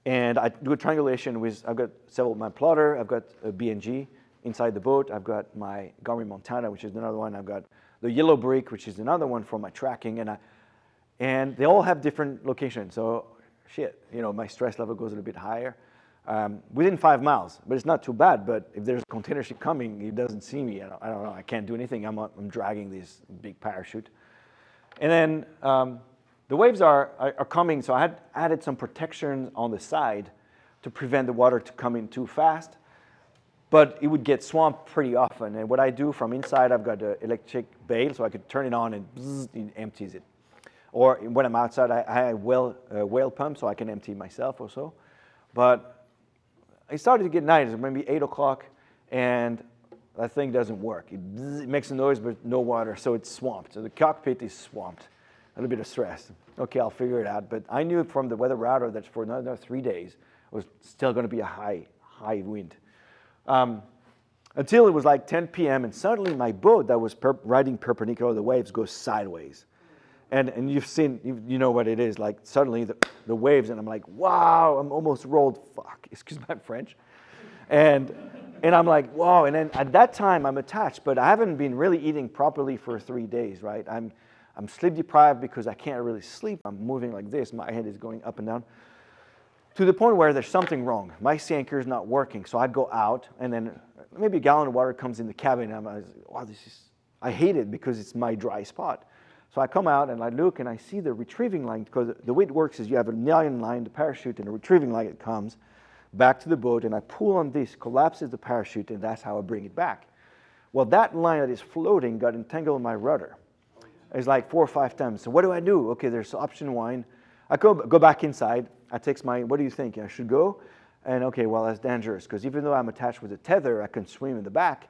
Speaker 1: And I do a triangulation with, I've got my plotter, I've got a BNG inside the boat. I've got my Garmin Montana, which is another one. I've got the yellow brick, which is another one for my tracking. And they all have different locations. So shit, you know, my stress level goes a little bit higher. Within 5 miles, but it's not too bad. But if there's a container ship coming, he doesn't see me. I don't know. I can't do anything. I'm dragging this big parachute. And then the waves are coming, so I had added some protection on the side to prevent the water to come in too fast. But it would get swamped pretty often. And what I do from inside, I've got an electric bail, so I could turn it on and bzzz, it empties it. Or when I'm outside, I have a whale pump, so I can empty myself or so. But it started to get night. It's maybe 8 o'clock, and that thing doesn't work. It makes a noise, but no water, so it's swamped. So the cockpit is swamped. A little bit of stress. Okay, I'll figure it out. But I knew from the weather radar that for another 3 days, it was still going to be a high wind. Until it was like 10 p.m., and suddenly my boat that was riding perpendicular to the waves goes sideways. And you've seen, you know what it is, like suddenly the waves, and I'm like, wow, I'm almost rolled, fuck, excuse my French. And I'm like, wow, and then at that time I'm attached, but I haven't been really eating properly for 3 days, right? I'm sleep deprived because I can't really sleep. I'm moving like this, my head is going up and down, to the point where there's something wrong. My sea anchor is not working, so I'd go out, and then maybe a gallon of water comes in the cabin, and I'm like, wow, I hate it because it's my dry spot. So I come out and I look and I see the retrieving line, because the way it works is you have a nylon line, the parachute, and a retrieving line. It comes back to the boat, and I pull on this, collapses the parachute, and that's how I bring it back. Well, that line that is floating got entangled in my rudder. It's like 4 or 5 times. So what do I do? Okay, there's option 1. I go back inside. I text what do you think? I should go? And okay, well, that's dangerous, because even though I'm attached with a tether, I can swim in the back.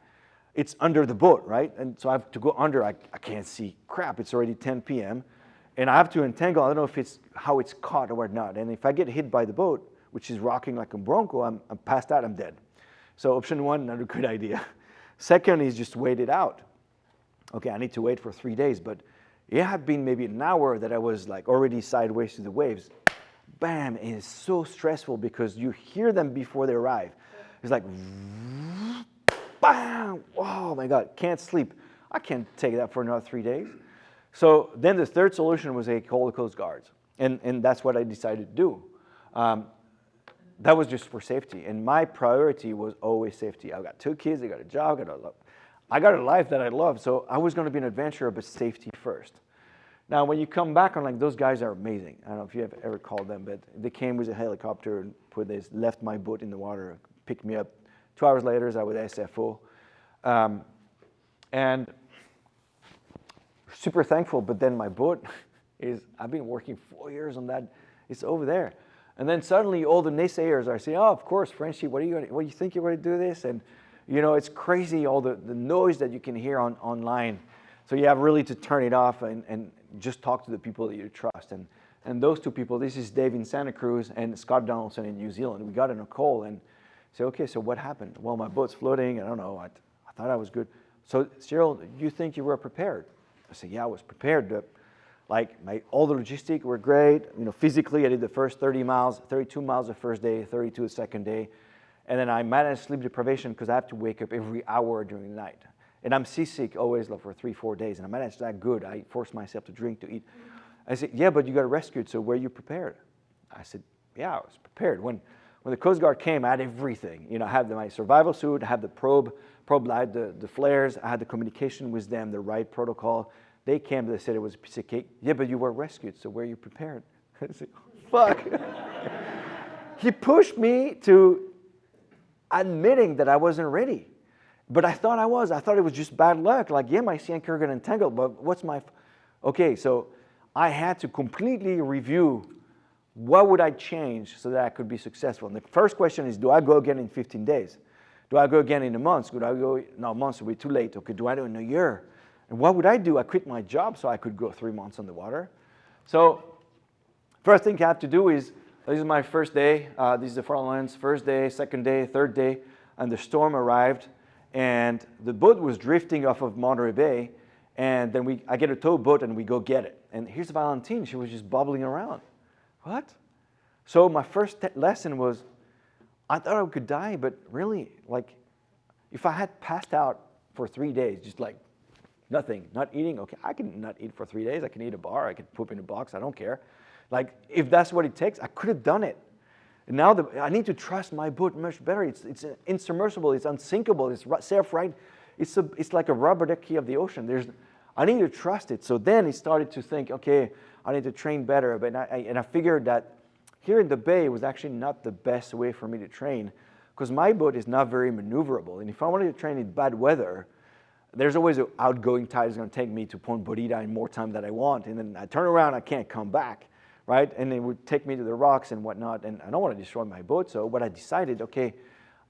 Speaker 1: It's under the boat, right? And so I have to go under. I can't see crap. It's already 10 p.m. And I have to entangle. I don't know if it's how it's caught or not. And if I get hit by the boat, which is rocking like a bronco, I'm passed out, I'm dead. So option 1, not a good idea. Second is just wait it out. Okay, I need to wait for 3 days, but it had been maybe an hour that I was like already sideways to the waves. Bam, and it's so stressful because you hear them before they arrive. It's like, bam, oh my God, can't sleep. I can't take that for another 3 days. So then the third solution was I called the Coast Guards, and that's what I decided to do. That was just for safety, and my priority was always safety. I got 2 kids, I got a job, I got a life that I love, so I was going to be an adventurer, but safety first. Now, when you come back on, like, those guys are amazing. I don't know if you have ever called them, but they came with a helicopter and left my boat in the water, picked me up. 2 hours later, I was SFO. And super thankful, but then my boat I've been working 4 years on that. It's over there. And then suddenly all the naysayers are saying, oh, of course, Frenchie, what do you think you're going to do this? And, it's crazy, all the noise that you can hear online. So you have really to turn it off and just talk to the people that you trust. And those two people, this is Dave in Santa Cruz and Scott Donaldson in New Zealand. We got in a call and said, okay, so what happened? Well, my boat's floating. I don't know. I thought I was good. So, Cyril, you think you were prepared? I said, yeah, I was prepared. All the logistics were great. Physically, I did the first 30 miles, 32 miles the first day, 32 the second day. And then I managed sleep deprivation because I have to wake up every hour during the night. And I'm seasick always for 3-4 days. And I managed that good. I forced myself to drink, to eat. I said, yeah, but you got rescued, so were you prepared? I said, yeah, I was prepared. When the Coast Guard came, I had everything. I had my survival suit, I had the probe light, the flares, I had the communication with them, the right protocol. They came, they said it was a piece of cake. Yeah, but you were rescued, so were you prepared? I said, fuck. He pushed me to admitting that I wasn't ready. But I thought I was. I thought it was just bad luck. Like, yeah, my sea anchor got entangled, but what's my... Okay, so I had to completely review what would I change so that I could be successful. And the first question is, do I go again in 15 days? Do I go again in a month? Could I go... No, months will be too late. Okay, do I do it in a year? And what would I do? I quit my job so I could go 3 months on the water. So first thing you have to do is, this is my first day. This is the front lines, first day, second day, third day. And the storm arrived. And the boat was drifting off of Monterey Bay. And then I get a tow boat and we go get it. And here's Valentine. She was just bubbling around. What? So my first lesson was, I thought I could die, but really, if I had passed out for 3 days, just nothing, not eating, okay, I can not eat for 3 days. I can eat a bar. I can poop in a box. I don't care. If that's what it takes, I could have done it. And now I need to trust my boat much better. It's insubmersible. It's unsinkable. It's self-right. It's like a rubber ducky of the ocean. I need to trust it. So then he started to think, okay, I need to train better. But I figured that here in the bay was actually not the best way for me to train because my boat is not very maneuverable. And if I wanted to train in bad weather, there's always an outgoing tide that's going to take me to Point Bonita in more time than I want. And then I turn around, I can't come back. Right? And it would take me to the rocks and whatnot, and I don't want to destroy my boat. So what I decided, okay,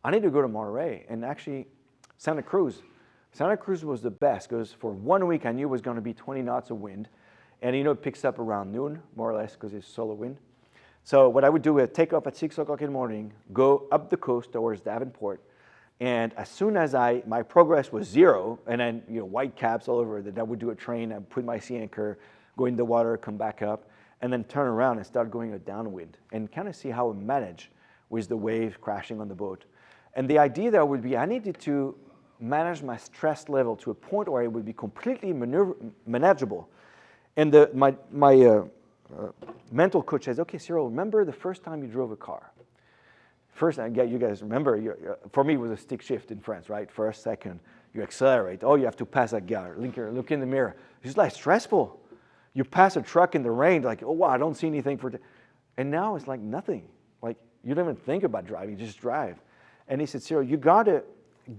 Speaker 1: I need to go to Monterey, and actually Santa Cruz. Santa Cruz was the best because for 1 week I knew it was going to be 20 knots of wind, and it picks up around noon, more or less, because it's solar wind. So what I would do is take off at 6 o'clock in the morning, go up the coast towards Davenport, and as soon as my progress was 0, and then white caps all over, then I would do a train, I'd put my sea anchor, go in the water, come back up, and then turn around and start going a downwind and kind of see how I manage with the wave crashing on the boat. And the idea there would be I needed to manage my stress level to a point where it would be completely manageable. And my mental coach says, okay, Cyril, remember the first time you drove a car? First, you guys remember, for me it was a stick shift in France, right? First, second, you accelerate. Oh, you have to pass that guy. Look in the mirror. It's stressful. You pass a truck in the rain, oh, wow, I don't see anything and now it's nothing. You don't even think about driving, you just drive. And he said, Cyril, you got to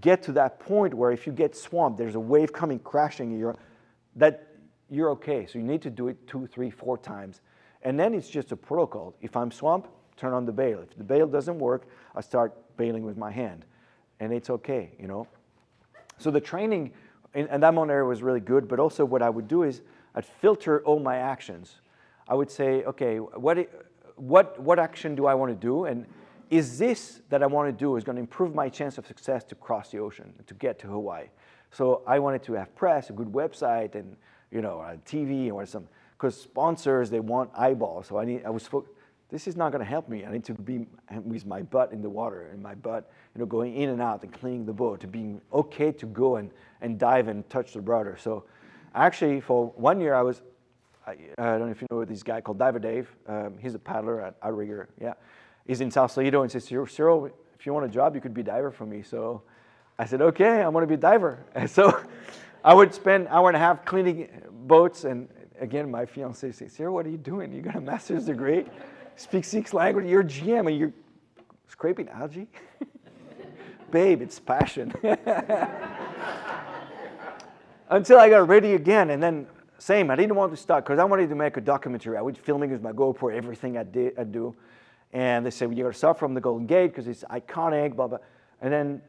Speaker 1: get to that point where if you get swamped, there's a wave coming crashing, you're okay. So you need to do it 2, 3, 4 times. And then it's just a protocol. If I'm swamped, turn on the bail. If the bail doesn't work, I start bailing with my hand. And it's okay, So the training in that Monterey was really good, but also what I would do is I'd filter all my actions. I would say, okay, what action do I want to do? And is this that I want to do is going to improve my chance of success to cross the ocean, to get to Hawaii? So I wanted to have press, a good website, and TV or some, because sponsors, they want eyeballs. So this is not going to help me. I need to be with my butt in the water and my butt, going in and out and cleaning the boat, to being okay to go and dive and touch the rudder. So actually, for 1 year, I don't know if you know this guy called Diver Dave. He's a paddler at Outrigger. Yeah, he's in Sausalito and says, Cyril, if you want a job, you could be diver for me. So I said, okay, I want to be a diver. And so I would spend 1.5 hours cleaning boats and again, my fiance says, Cyril, what are you doing? You got a master's degree, speak 6 languages, you're a GM, and you're scraping algae? Babe, it's passion. Until I got ready again, and then same, I didn't want to start, because I wanted to make a documentary. I would filming with my GoPro, everything I do. And they said, well, you got to start from the Golden Gate, because it's iconic, blah, blah. And then,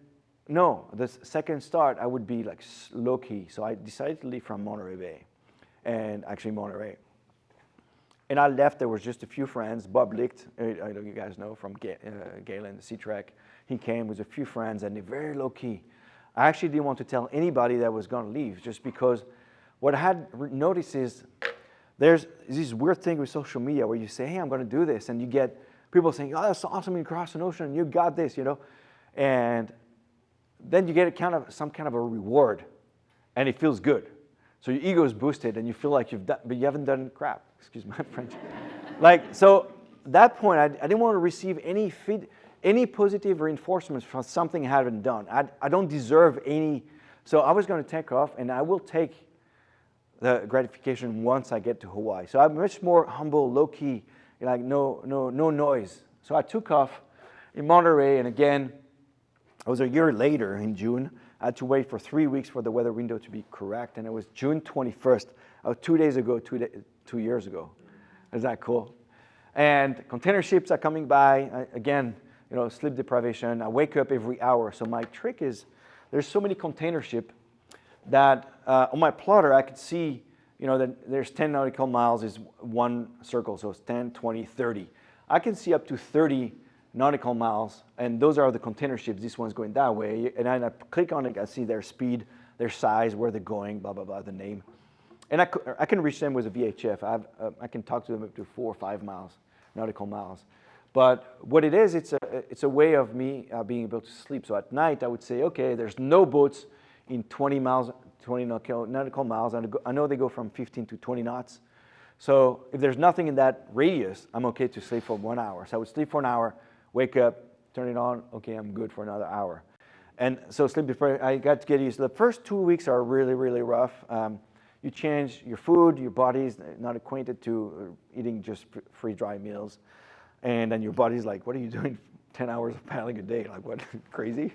Speaker 1: no, the second start, I would be like Lowkey. So I decided to leave from Monterey Bay, and actually Monterey. And I left, there was just a few friends. Bob Licht, I know you guys know, from Galen, the Sea Trek. He came with a few friends, and they're very low-key. I actually didn't want to tell anybody that I was going to leave, just because what I had noticed is there's this weird thing with social media where you say, hey, I'm going to do this, and you get people saying, oh, that's awesome, you crossed an ocean, you got this, you know. And then you get some kind of a reward, and it feels good. So your ego is boosted, and you feel like you've done, but you haven't done crap. Excuse my French. So at that point, I didn't want to receive any positive reinforcements from something I haven't done. I don't deserve any. So I was going to take off, and I will take the gratification once I get to Hawaii. So I'm much more humble, low-key, like no noise. So I took off in Monterey, and again, it was a year later in June. I had to wait for 3 weeks for the weather window to be correct, and it was June 21st. 2 days ago, 2 years ago. Is that cool? And container ships are coming by. Again, you know, sleep deprivation. I wake up every hour. So my trick is, there's so many container ships that on my plotter I could see, you know, that there's 10 nautical miles is one circle. So it's 10, 20, 30. I can see up to 30 nautical miles, and those are the container ships. This one's going that way, and I click on it, I see their speed, their size, where they're going, blah, blah, blah, the name. And I can reach them with a VHF. I can talk to them up to 4 or 5 miles, nautical miles. But what it is, it's a way of me being able to sleep. So at night, I would say, okay, there's no boats in 20 nautical miles. I know they go from 15 to 20 knots. So if there's nothing in that radius, I'm okay to sleep for 1 hour. So I would sleep for an hour, wake up, turn it on, okay, I'm good for another hour. And so sleep before I got to get used. The first 2 weeks are really, really rough. You change your food, your body's not acquainted to eating just free-dry meals. And then your body's like, what are you doing 10 hours of paddling a day? Like, what, crazy?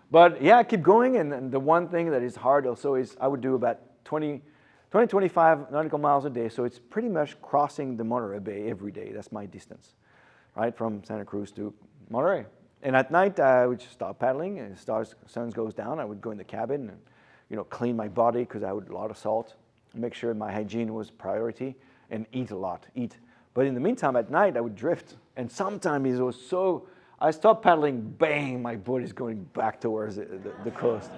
Speaker 1: But yeah, I keep going. And the one thing that is hard also is I would do about 25 nautical miles a day. So it's pretty much crossing the Monterey Bay every day. That's my distance, right, from Santa Cruz to Monterey. And at night, I would just stop paddling, and sun goes down. I would go in the cabin and, you know, clean my body because I would a lot of salt, make sure my hygiene was priority, and eat a lot, But in the meantime, at night, I would drift. And sometimes it was so, I stopped paddling, bang, my boat is going back towards the coast.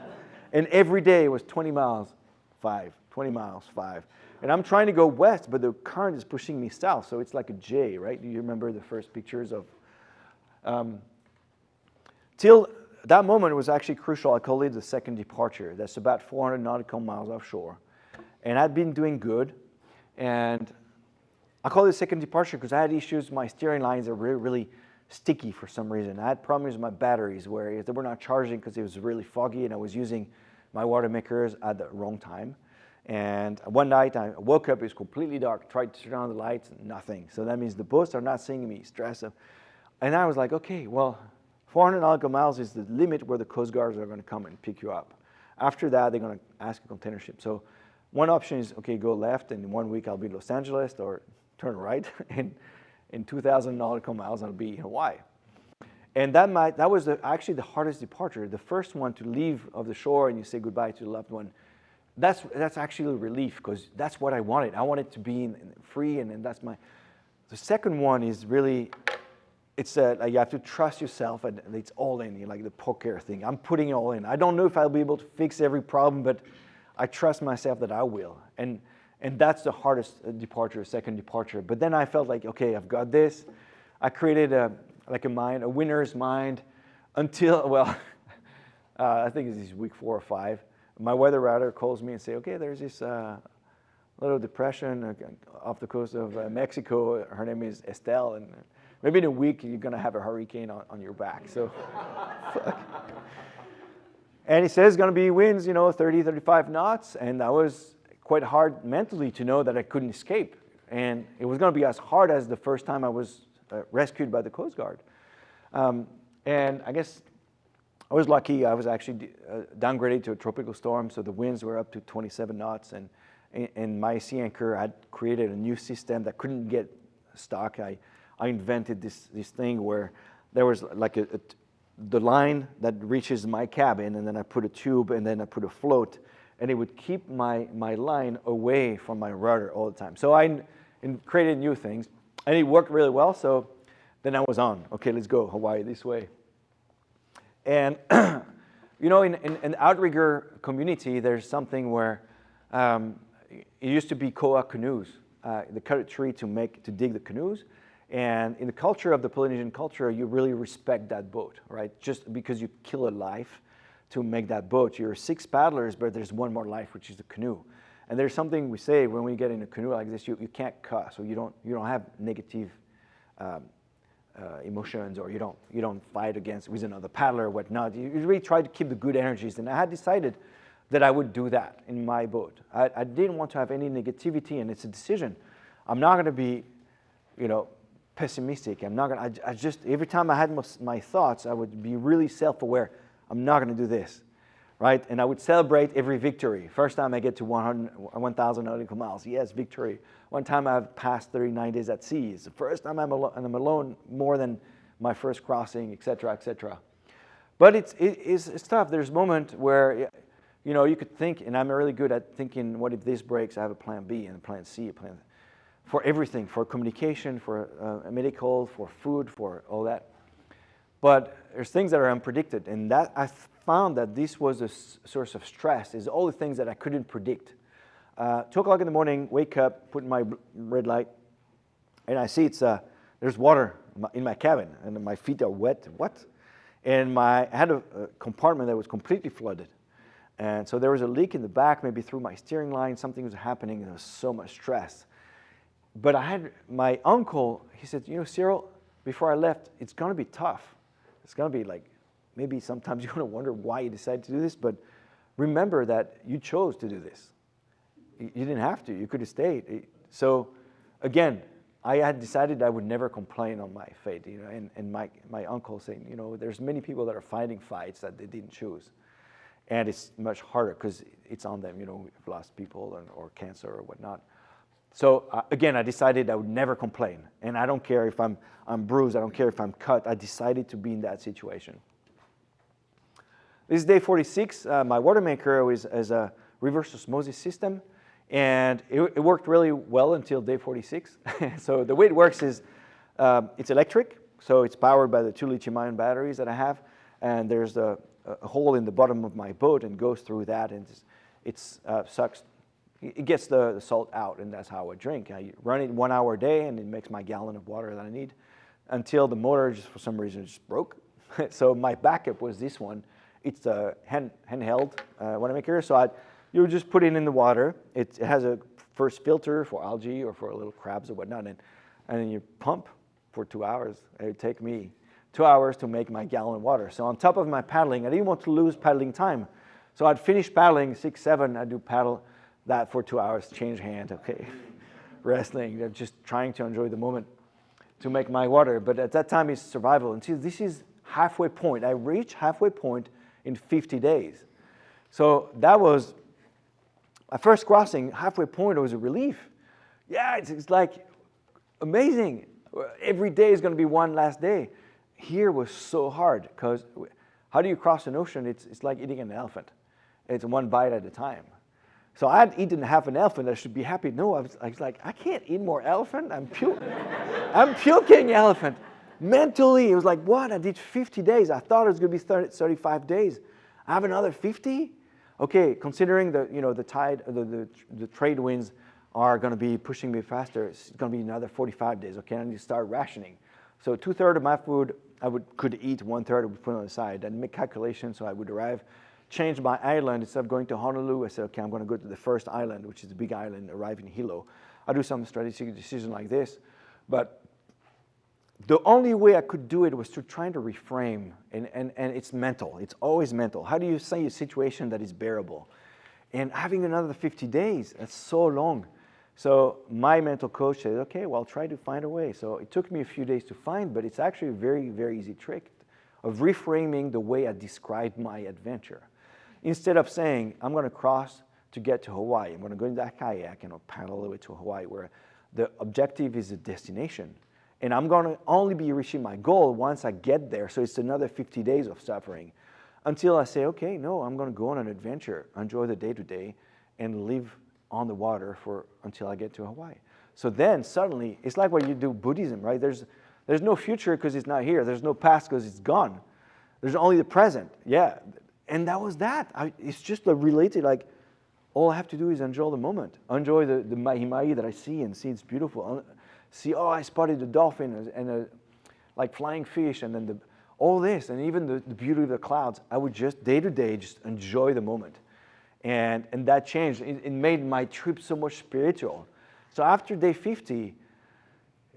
Speaker 1: And every day it was 20 miles, 5, 20 miles, 5. And I'm trying to go west, but the current is pushing me south. So it's like a J, right? Do you remember the first pictures of, till that moment was actually crucial. I call it the second departure. That's about 400 nautical miles offshore. And I'd been doing good. And I call it the second departure because I had issues. My steering lines are really, really sticky for some reason. I had problems with my batteries where they were not charging because it was really foggy, and I was using my water makers at the wrong time. And one night I woke up, it was completely dark, tried to turn on the lights, nothing. So that means the boats are not seeing me, stress. And I was like, okay, well, 400 nautical miles is the limit where the Coast Guards are going to come and pick you up. After that, they're going to ask a container ship. So one option is, okay, go left, and in 1 week I'll be in Los Angeles, or turn right, and in 2,000 nautical miles I'll be in Hawaii. And that was actually the hardest departure. The first one to leave of the shore and you say goodbye to the loved one. That's actually a relief because that's what I wanted. I wanted to be free, and that's my. The second one is really, it's like you have to trust yourself, and it's all in, like the poker thing. I'm putting it all in. I don't know if I'll be able to fix every problem, but I trust myself that I will. And that's the hardest departure, second departure. But then I felt like, okay, I've got this. I created a winner's mind until, well, I think it's week 4 or 5. My weather router calls me and say, okay, there's this little depression off the coast of Mexico. Her name is Estelle, and maybe in a week you're going to have a hurricane on your back. So, and he says it's going to be winds, 30, 35 knots, and I was quite hard mentally to know that I couldn't escape. And it was going to be as hard as the first time I was rescued by the Coast Guard. And I guess I was lucky. I was actually downgraded to a tropical storm, so the winds were up to 27 knots. And my sea anchor had created a new system that couldn't get stuck. I invented this thing where there was like the line that reaches my cabin, and then I put a tube, and then I put a float, and it would keep my line away from my rudder all the time. So I created new things, and it worked really well. So then I was on. Okay, let's go Hawaii this way. And you know, in Outrigger Community, there's something where it used to be koa canoes. They cut a tree to dig the canoes. And in the culture of the Polynesian culture, you really respect that boat, right? Just because you kill a life to make that boat. You're 6 paddlers, but there's one more life, which is the canoe. And there's something we say when we get in a canoe like this, you can't cuss, so you don't have negative emotions, or you don't fight with another paddler or whatnot. You really try to keep the good energies. And I had decided that I would do that in my boat. I didn't want to have any negativity, and it's a decision. I'm not going to be, you know, pessimistic. I'm not going to, I just, every time I had my thoughts, I would be really self-aware. I'm not going to do this, right? And I would celebrate every victory. First time I get to 1,000 nautical miles, yes, victory. One time I've passed 39 days at sea. It's the first time I'm alone more than my first crossing, et cetera, et cetera. But it's tough. There's a moment where, you know, you could think, and I'm really good at thinking, what if this breaks? I have a plan B and a plan C, a plan for everything, for communication, for medical, for food, for all that. But there's things that are unpredicted, and that I found that this was a source of stress, is all the things that I couldn't predict. 2 o'clock in the morning, wake up, put in my red light, and I see there's water in my cabin, and my feet are wet. What? And I had a compartment that was completely flooded. And so there was a leak in the back, maybe through my steering line. Something was happening, and there was so much stress. But I had my uncle, he said, you know, Cyril, before I left, it's going to be tough. It's going to be like, maybe sometimes you're going to wonder why you decided to do this, but remember that you chose to do this. You didn't have to. You could have stayed. So, again, I had decided I would never complain on my fate, you know, and my uncle saying, you know, there's many people that are fighting fights that they didn't choose. And it's much harder because it's on them, you know, we've lost people or cancer or whatnot. So again, I decided I would never complain. And I don't care if I'm bruised, I don't care if I'm cut. I decided to be in that situation. This is day 46. My water maker is a reverse osmosis system. And it worked really well until day 46. So the way it works is it's electric. So it's powered by the 2 lithium-ion batteries that I have. And there's a hole in the bottom of my boat and goes through that. And it sucks. It gets the salt out, and that's how I drink. I run it 1 hour a day, and it makes my gallon of water that I need until the motor, just for some reason, just broke. So my backup was this one. It's a handheld water maker. So you just put it in the water. It has a first filter for algae or for little crabs or whatnot, and then you pump for 2 hours. It would take me 2 hours to make my gallon of water. So on top of my paddling, I didn't want to lose paddling time. So I'd finish paddling 6, 7. I'd do paddle that for 2 hours, change hand, okay, wrestling, just trying to enjoy the moment to make my water. But at that time, it's survival. And see, this is halfway point. I reached halfway point in 50 days. So that was my first crossing. Halfway point was a relief. Yeah, it's like amazing. Every day is going to be one last day. Here was so hard because how do you cross an ocean? It's like eating an elephant. It's one bite at a time. So I had eaten half an elephant. I should be happy. No, I was like, I can't eat more elephant. I'm puking elephant. Mentally, it was like, what? I did 50 days. I thought it was going to be 35 days. I have another 50? Okay, considering the tide, the trade winds are going to be pushing me faster, it's going to be another 45 days. Okay, I need to start rationing. So 2/3 of my food I could eat, 1/3 I would put on the side and make calculations. So I would arrive. Change my island. Instead of going to Honolulu, I said, okay, I'm going to go to the first island, which is the big island, arrive in Hilo. I do some strategic decision like this. But the only way I could do it was to try to reframe, and it's mental. It's always mental. How do you say a situation that is bearable? And having another 50 days, that's so long. So my mental coach said, okay, well, try to find a way. So it took me a few days to find, but it's actually a very, very easy trick of reframing the way I described my adventure. Instead of saying, I'm going to cross to get to Hawaii, I'm going to go in that kayak and I'll paddle all the way to Hawaii, where the objective is a destination. And I'm going to only be reaching my goal once I get there. So it's another 50 days of suffering until I say, okay, no, I'm going to go on an adventure, enjoy the day-to-day, and live on the water until I get to Hawaii. So then suddenly, it's like when you do Buddhism, right? There's no future because it's not here. There's no past because it's gone. There's only the present. Yeah. And that was that. It's just related, like, all I have to do is enjoy the moment. Enjoy the mahi-mahi that I see and see it's beautiful. See, oh, I spotted a dolphin and a like flying fish, and then all this, and even the beauty of the clouds. I would just day-to-day just enjoy the moment. And that changed. It made my trip so much spiritual. So after day 50,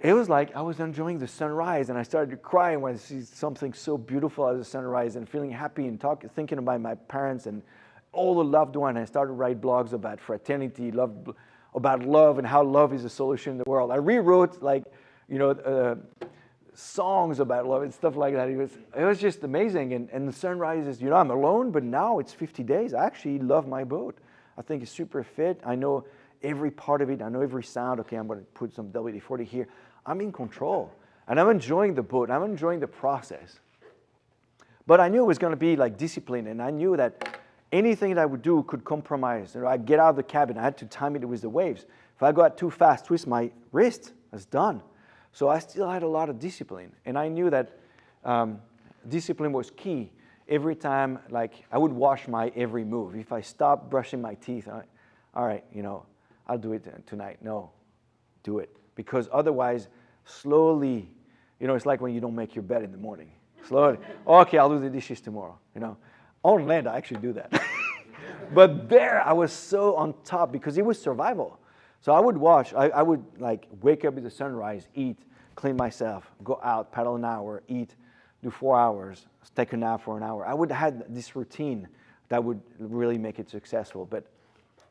Speaker 1: it was like I was enjoying the sunrise, and I started to cry when I see something so beautiful as a sunrise, and feeling happy and thinking about my parents and all the loved ones. I started to write blogs about fraternity, about love, and how love is a solution in the world. I rewrote songs about love and stuff like that. It was just amazing. And the sunrises, I'm alone, but now it's 50 days. I actually love my boat. I think it's super fit. I know every part of it. I know every sound. Okay, I'm going to put some WD-40 here. I'm in control. And I'm enjoying the boat. I'm enjoying the process. But I knew it was going to be like discipline, and I knew that anything that I would do could compromise. I'd get out of the cabin. I had to time it with the waves. If I go out too fast, twist my wrist, it's done. So I still had a lot of discipline. And I knew that discipline was key. Every time, like, I would watch my every move. If I stopped brushing my teeth, all right, I'll do it tonight. No, do it. Because otherwise, slowly, it's like when you don't make your bed in the morning. Slowly, okay, I'll do the dishes tomorrow, On land, I actually do that. But there, I was so on top because it was survival. So I would watch. I would like wake up with the sunrise, eat, clean myself, go out, paddle an hour, eat, do 4 hours, take a nap for an hour. I would have this routine that would really make it successful. But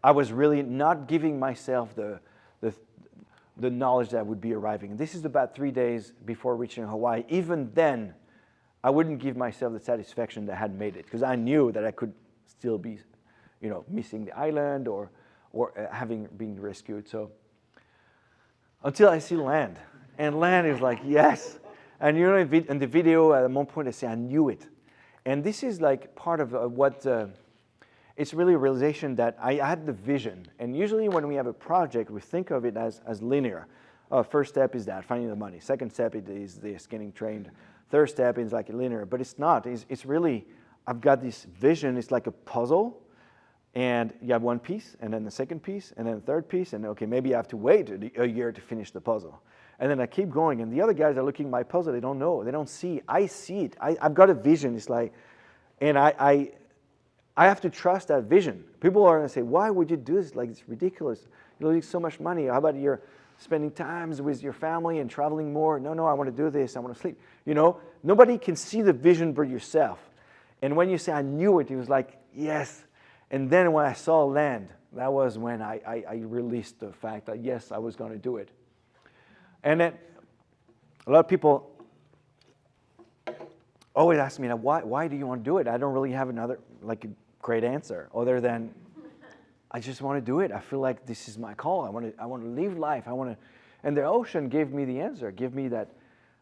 Speaker 1: I was really not giving myself the knowledge that I would be arriving. And this is about 3 days before reaching Hawaii. Even then, I wouldn't give myself the satisfaction that I had made it, because I knew that I could still be, missing the island or having been rescued. So until I see land, and land is like, yes. And in the video at one point I say, I knew it. And this is like part of what, it's really a realization that I had the vision. And usually when we have a project, we think of it as linear. First step is that, finding the money. Second step is this, getting trained. Third step is like linear, but it's not. It's really, I've got this vision. It's like a puzzle. And you have one piece, and then the second piece, and then the third piece, and okay, maybe I have to wait a year to finish the puzzle. And then I keep going, and the other guys are looking at my puzzle, they don't know, they don't see. I see it. I've got a vision. It's like, and I have to trust that vision. People are going to say, why would you do this? Like, it's ridiculous. You lose so much money. How about you're spending times with your family and traveling more? No, I want to do this. I want to sleep. Nobody can see the vision but yourself. And when you say, I knew it, it was like, yes. And then when I saw land, that was when I released the fact that, yes, I was going to do it. And then a lot of people always ask me, why do you want to do it? I don't really have a great answer other than I just want to do it. I feel like this is my call. I want to live life. And the ocean gave me the answer, gave me that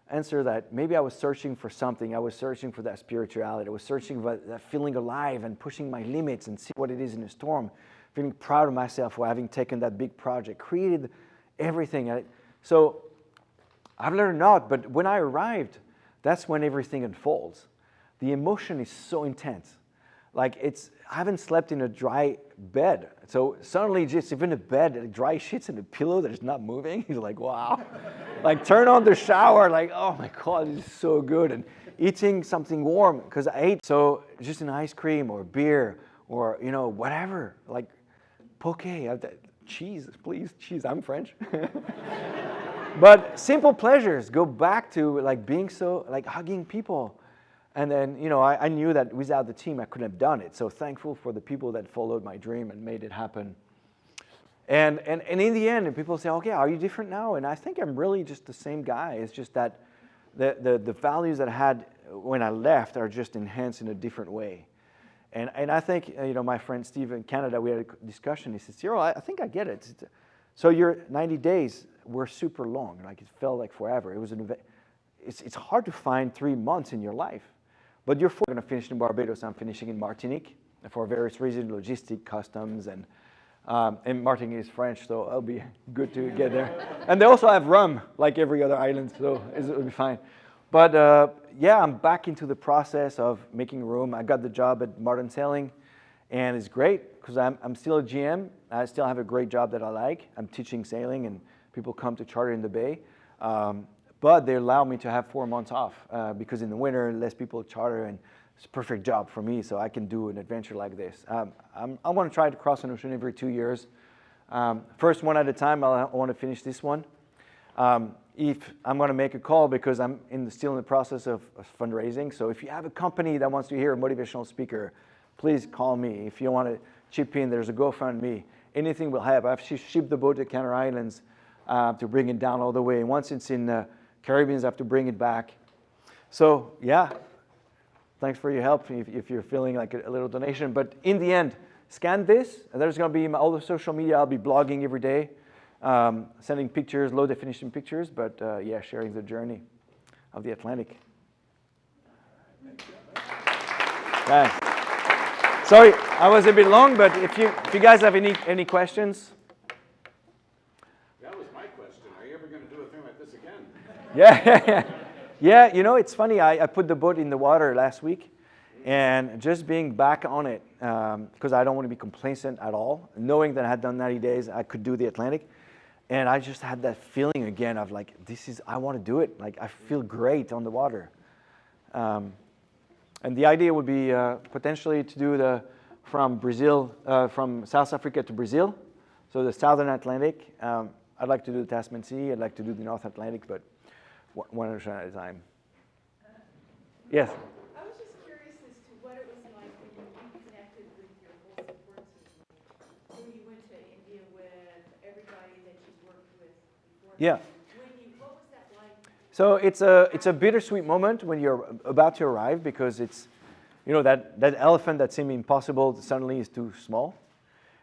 Speaker 1: answer that maybe I was searching for something. I was searching for that spirituality. I was searching for that feeling alive and pushing my limits and see what it is in a storm. Feeling proud of myself for having taken that big project, created everything. So I've learned a lot, but when I arrived, that's when everything unfolds. The emotion is so intense. Like I haven't slept in a dry bed. So suddenly just even a bed, dry shits in a pillow that is not moving. He's like, wow. Like turn on the shower, like, oh my God, this is so good. And eating something warm, because I ate, so just an ice cream or beer or, whatever, like poke, cheese, please, cheese, I'm French. But simple pleasures, go back to like being so, like hugging people, And then, you know, I knew that without the team, I couldn't have done it. So thankful for the people that followed my dream and made it happen. And in the end, people say, okay, are you different now? And I think I'm really just the same guy. It's just that the values that I had when I left are just enhanced in a different way. And I think, you know, my friend Steve in Canada, we had a discussion. He said, Cyril, I think I get it. So your 90 days were super long. Like, it felt like forever. It was it's hard to find 3 months in your life. But you're going to finish in Barbados. I'm finishing in Martinique for various reasons, logistic, customs, and Martinique is French, so it'll be good to get there. And they also have rum, like every other island, so it'll be fine. But yeah, I'm back into the process of making room. I got the job at Martin Sailing, and it's great because I'm still a GM. I still have a great job that I like. I'm teaching sailing, and people come to charter in the bay. But they allow me to have 4 months off because in the winter, less people charter, and it's a perfect job for me, so I can do an adventure like this. I want to try to cross an ocean every 2 years. First one at a time, I want to finish this one. If I'm going to make a call because I'm still in the process of fundraising. So if you have a company that wants to hear a motivational speaker, please call me. If you want to chip in, there's a GoFundMe. Anything will help. I've shipped the boat to Canary Islands to bring it down all the way. And once it's in the Caribbean, I have to bring it back. So yeah, thanks for your help if you're feeling like a little donation. But in the end, scan this. And there's going to be all the social media. I'll be blogging every day. Sending pictures, low definition pictures, but yeah, sharing the journey of the Atlantic. Okay. Sorry, I was a bit long, but if you guys have any questions.
Speaker 2: That was my question. Are you ever going to do a thing like this again?
Speaker 1: Yeah, yeah. You know, it's funny. I put the boat in the water last week, and just being back on it because I don't want to be complacent at all. Knowing that I had done 90 days, I could do the Atlantic. And I just had that feeling again of like, I want to do it. Like, I feel great on the water. And the idea would be potentially to do from South Africa to Brazil. So the Southern Atlantic. I'd like to do the Tasman Sea. I'd like to do the North Atlantic, but one ocean at a time. Yes?
Speaker 3: I was just curious as to what it was like when you reconnected with your whole support team. When you went to India with everybody that you worked with before.
Speaker 1: Yeah.
Speaker 3: What was that like?
Speaker 1: So it's a bittersweet moment when you're about to arrive because it's, you know, that elephant that seemed impossible suddenly is too small.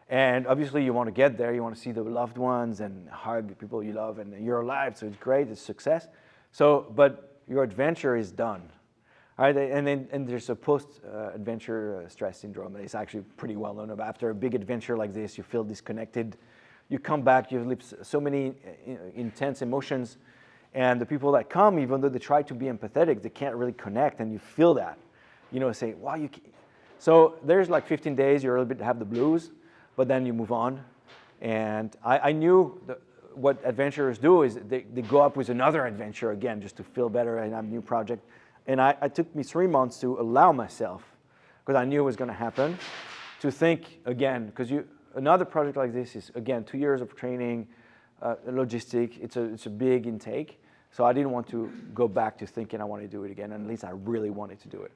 Speaker 1: And obviously you want to get there, you want to see the loved ones and hug the people you love, and you're alive, so it's great, it's success. So, but your adventure is done. All right, and there's a post-adventure stress syndrome that is actually pretty well known about. After a big adventure like this, you feel disconnected. You come back, you live so many intense emotions, and the people that come, even though they try to be empathetic, they can't really connect, and you feel that. You know, say, wow, so there's like 15 days, you're a little bit have the blues, but then you move on. And I knew what adventurers do is they go up with another adventure again just to feel better and have a new project. And it took me 3 months to allow myself, because I knew it was going to happen, to think again. Because another project like this is, again, 2 years of training, logistic. It's a big intake. So I didn't want to go back to thinking I want to do it again. And at least I really wanted to do it.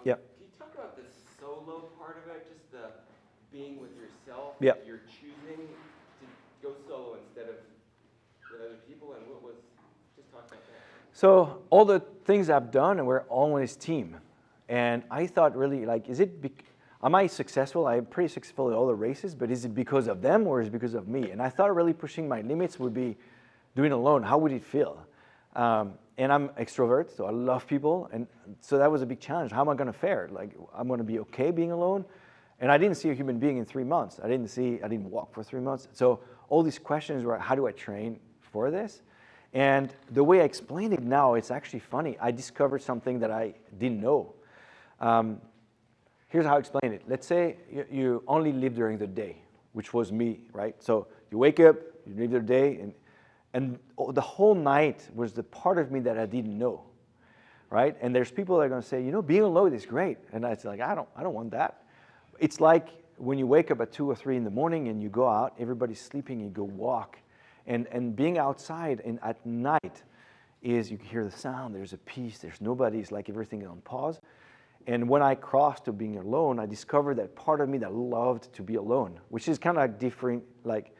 Speaker 1: Yeah.
Speaker 4: Can you talk about the solo part of it, just the being with yourself?
Speaker 1: Yeah.
Speaker 4: You're choosing to go solo instead of with other people, and what was, just talk about that.
Speaker 1: So all the things I've done, and we're always team. And I thought really, like, am I successful? I'm pretty successful at all the races, but is it because of them or is it because of me? And I thought really pushing my limits would be doing alone. How would it feel? And I'm extrovert, so I love people. And so that was a big challenge. How am I going to fare? Like, I'm going to be okay being alone? And I didn't see a human being in 3 months. I didn't walk for 3 months. So all these questions were, how do I train for this? And the way I explain it now, it's actually funny. I discovered something that I didn't know. Here's how I explain it. Let's say you only live during the day, which was me, right? So you wake up, you live the day, and the whole night was the part of me that I didn't know, right? And there's people that are going to say, you know, being alone is great. And I say, like, I don't want that. It's like when you wake up at 2 or 3 in the morning and you go out, everybody's sleeping, you go walk. And being outside and at night is you can hear the sound, there's a peace, there's nobody, it's like everything is on pause. And when I crossed to being alone, I discovered that part of me that loved to be alone, which is kind of like different, like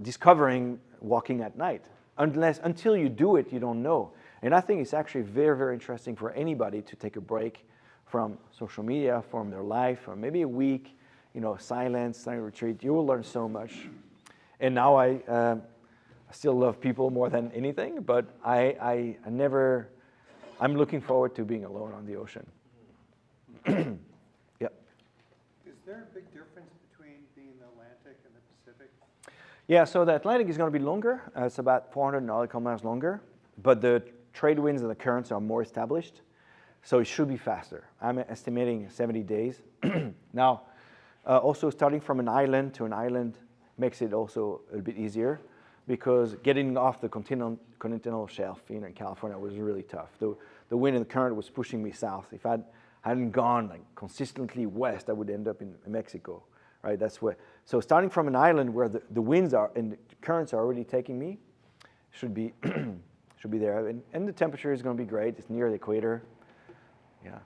Speaker 1: discovering walking at night. Until you do it, you don't know. And I think it's actually very, very interesting for anybody to take a break from social media, from their life, or maybe a week, silence, silent retreat. You will learn so much. And now I still love people more than anything, but I'm looking forward to being alone on the ocean. Yep.
Speaker 5: Is there a big difference between being in the Atlantic and the Pacific?
Speaker 1: Yeah, so the Atlantic is going to be longer. It's about 400 nautical miles longer, but the trade winds and the currents are more established, so it should be faster. I'm estimating 70 days. Now, also starting from an island to an island makes it also a bit easier, because getting off the continental shelf in California was really tough. The wind and the current was pushing me south. If I hadn't gone like consistently west, I would end up in Mexico, right? That's where. So starting from an island where the winds are and the currents are already taking me, should be there. And the temperature is going to be great. It's near the equator. Yeah.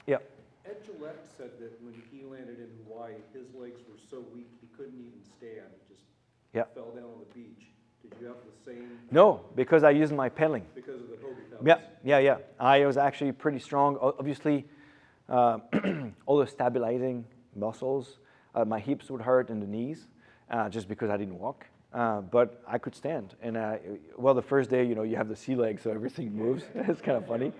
Speaker 1: Yeah.
Speaker 5: Ed Gillette said that when he landed in Hawaii, his legs were so weak he couldn't even stand. He just fell down on the beach. Did you have the same?
Speaker 1: No, because I used my pedaling.
Speaker 5: Because of the Hobie pedals?
Speaker 1: Yeah. I was actually pretty strong. Obviously, all the stabilizing muscles, my hips would hurt and the knees, just because I didn't walk. But I could stand. And the first day, you have the sea legs, so everything moves. It's kind of funny.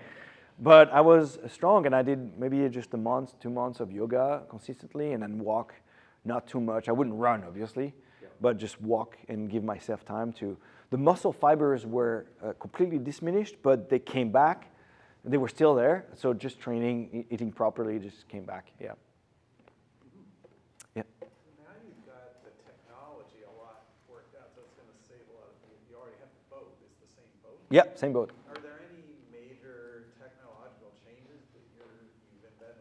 Speaker 1: But I was strong, and I did maybe just a month, 2 months of yoga consistently, and then walk, not too much. I wouldn't run, obviously, but just walk and give myself time to. The muscle fibers were completely diminished, but they came back. They were still there, so just training, eating properly, just came back. Yeah.
Speaker 6: Now you've got the technology a lot worked out, so it's going to save a lot of people. You already have the boat. It's the same boat?
Speaker 1: Yeah, same boat.
Speaker 6: Are there any major technological changes that you've invented since then?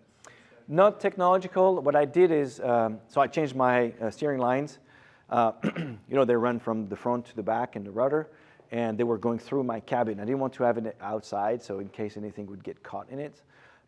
Speaker 1: Not technological. What I did is, so I changed my steering lines. They run from the front to the back and the rudder, and they were going through my cabin. I didn't want to have it outside, so in case anything would get caught in it.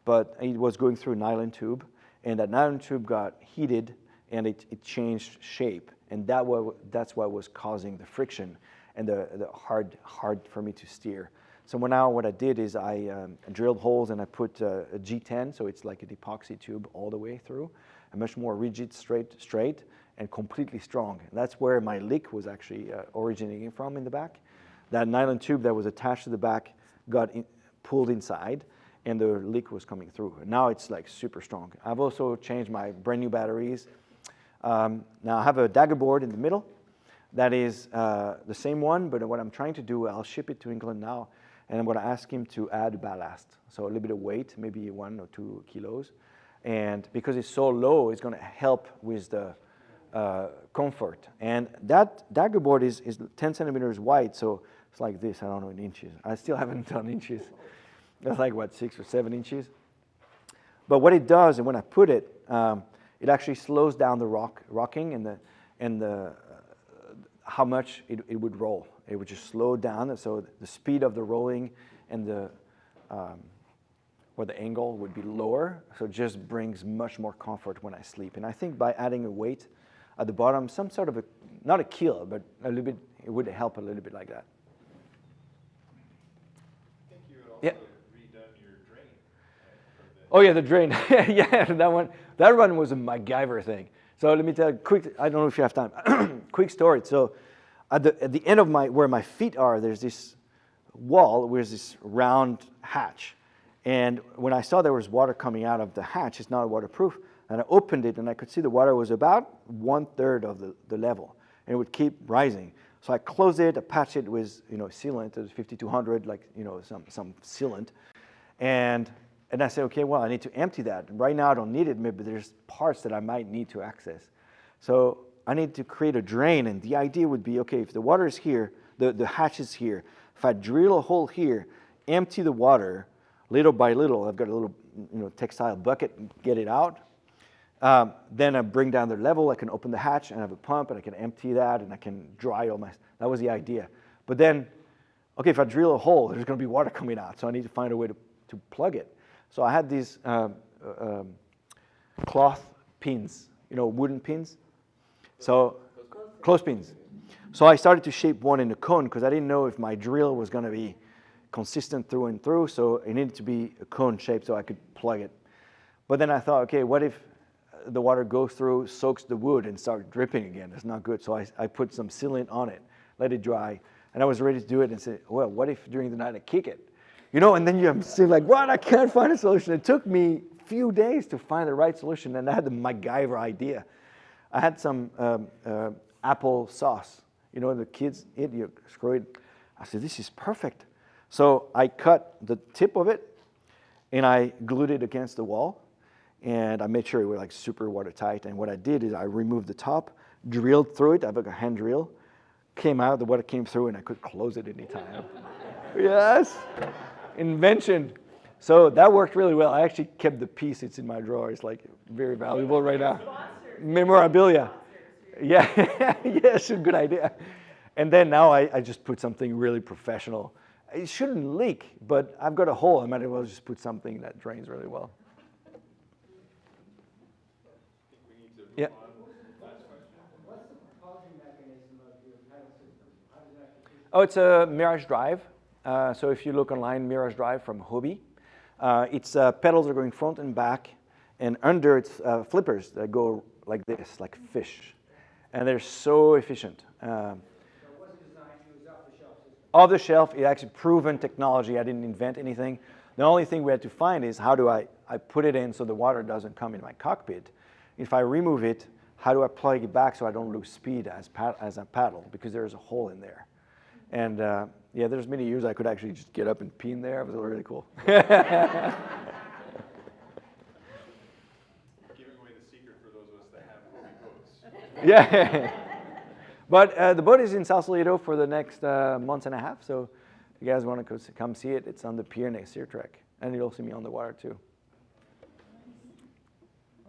Speaker 1: But it was going through a nylon tube, and that nylon tube got heated, and it changed shape. And that's what was causing the friction and the hard for me to steer. So now what I did is I drilled holes and I put a G10, so it's like an epoxy tube all the way through, a much more rigid, straight, and completely strong. And that's where my leak was actually originating from in the back. That nylon tube that was attached to the back got pulled inside, and the leak was coming through. And now it's like super strong. I've also changed my brand new batteries. Now I have a dagger board in the middle. That is the same one, but what I'm trying to do, I'll ship it to England now, and I'm going to ask him to add ballast, so a little bit of weight, maybe 1 or 2 kilos. And because it's so low, it's going to help with the comfort. And that dagger board is 10 centimeters wide, so it's like this, I don't know in inches. I still haven't done inches. That's like, 6 or 7 inches? But what it does, and when I put it, it actually slows down the rocking and the how much it would roll. It would just slow down, so the speed of the rolling and the angle would be lower, so it just brings much more comfort when I sleep. And I think by adding a weight at the bottom, some sort of not a kill, but a little bit, it would help a little bit like that.
Speaker 6: I think you had also redone your drain. Right?
Speaker 1: Oh yeah, the drain. Yeah, that one was a MacGyver thing. So let me tell you quick, I don't know if you have time. Quick story. So at the end of where my feet are, there's this wall where there's this round hatch. And when I saw there was water coming out of the hatch, it's not waterproof, and I opened it and I could see the water was about 1/3 of the level, and it would keep rising. So I closed it, I patched it with sealant, it was 5200, like some sealant, and I said, okay, well I need to empty that. Right now I don't need it, maybe there's parts that I might need to access. So I need to create a drain, and the idea would be, okay, if the water is here, the hatch is here, if I drill a hole here, empty the water, little by little, I've got a little textile bucket and get it out. Then I bring down the level, I can open the hatch and I have a pump and I can empty that and I can dry all my, that was the idea. But then okay, if I drill a hole, there's going to be water coming out, so I need to find a way to plug it. So I had these cloth pins, wooden pins. So clothespins. So I started to shape one in a cone because I didn't know if my drill was going to be consistent through and through, so it needed to be a cone shape so I could plug it. But then I thought, okay, what if the water goes through, soaks the wood, and starts dripping again? That's not good. So I put some sealant on it, let it dry, and I was ready to do it and said, well, what if during the night I kick it? And then you're still like, what? I can't find a solution. It took me a few days to find the right solution, and I had the MacGyver idea. I had some apple sauce. The kids eat, you screw it. I said, this is perfect. So I cut the tip of it, and I glued it against the wall, and I made sure it was like super watertight. And what I did is I removed the top, drilled through it. I have a hand drill, came out, the water came through, and I could close it anytime. Yes, invention. So that worked really well. I actually kept the piece. It's in my drawer. It's like very valuable right now. Memorabilia. Yeah, yes, a good idea. And then now I just put something really professional. It shouldn't leak, but I've got a hole. I might as well just put something that drains really well. Yeah.
Speaker 7: What's the propulsion mechanism of your pedal system? How does it actually
Speaker 1: Oh, it's a Mirage Drive. So if you look online, Mirage Drive from Hobie. Its pedals are going front and back, and under it's flippers that go like this, like fish. And they're so efficient.
Speaker 7: So it wasn't designed, it was off-the-shelf system?
Speaker 1: Off the shelf, it's actually proven technology. I didn't invent anything. The only thing we had to find is how do I put it in so the water doesn't come in my cockpit. If I remove it, how do I plug it back so I don't lose speed as I paddle, because there's a hole in there. And yeah, there's many years I could actually just get up and pee in there. It was really cool.
Speaker 2: Giving away the secret for those of us that have Hobie boats.
Speaker 1: Yeah. But the boat is in Sausalito for the next month and a half. So if you guys want to come see it, it's on the pier next Sear Trek. And you'll see me on the water too.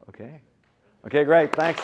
Speaker 1: Okay. Okay, great. Thanks.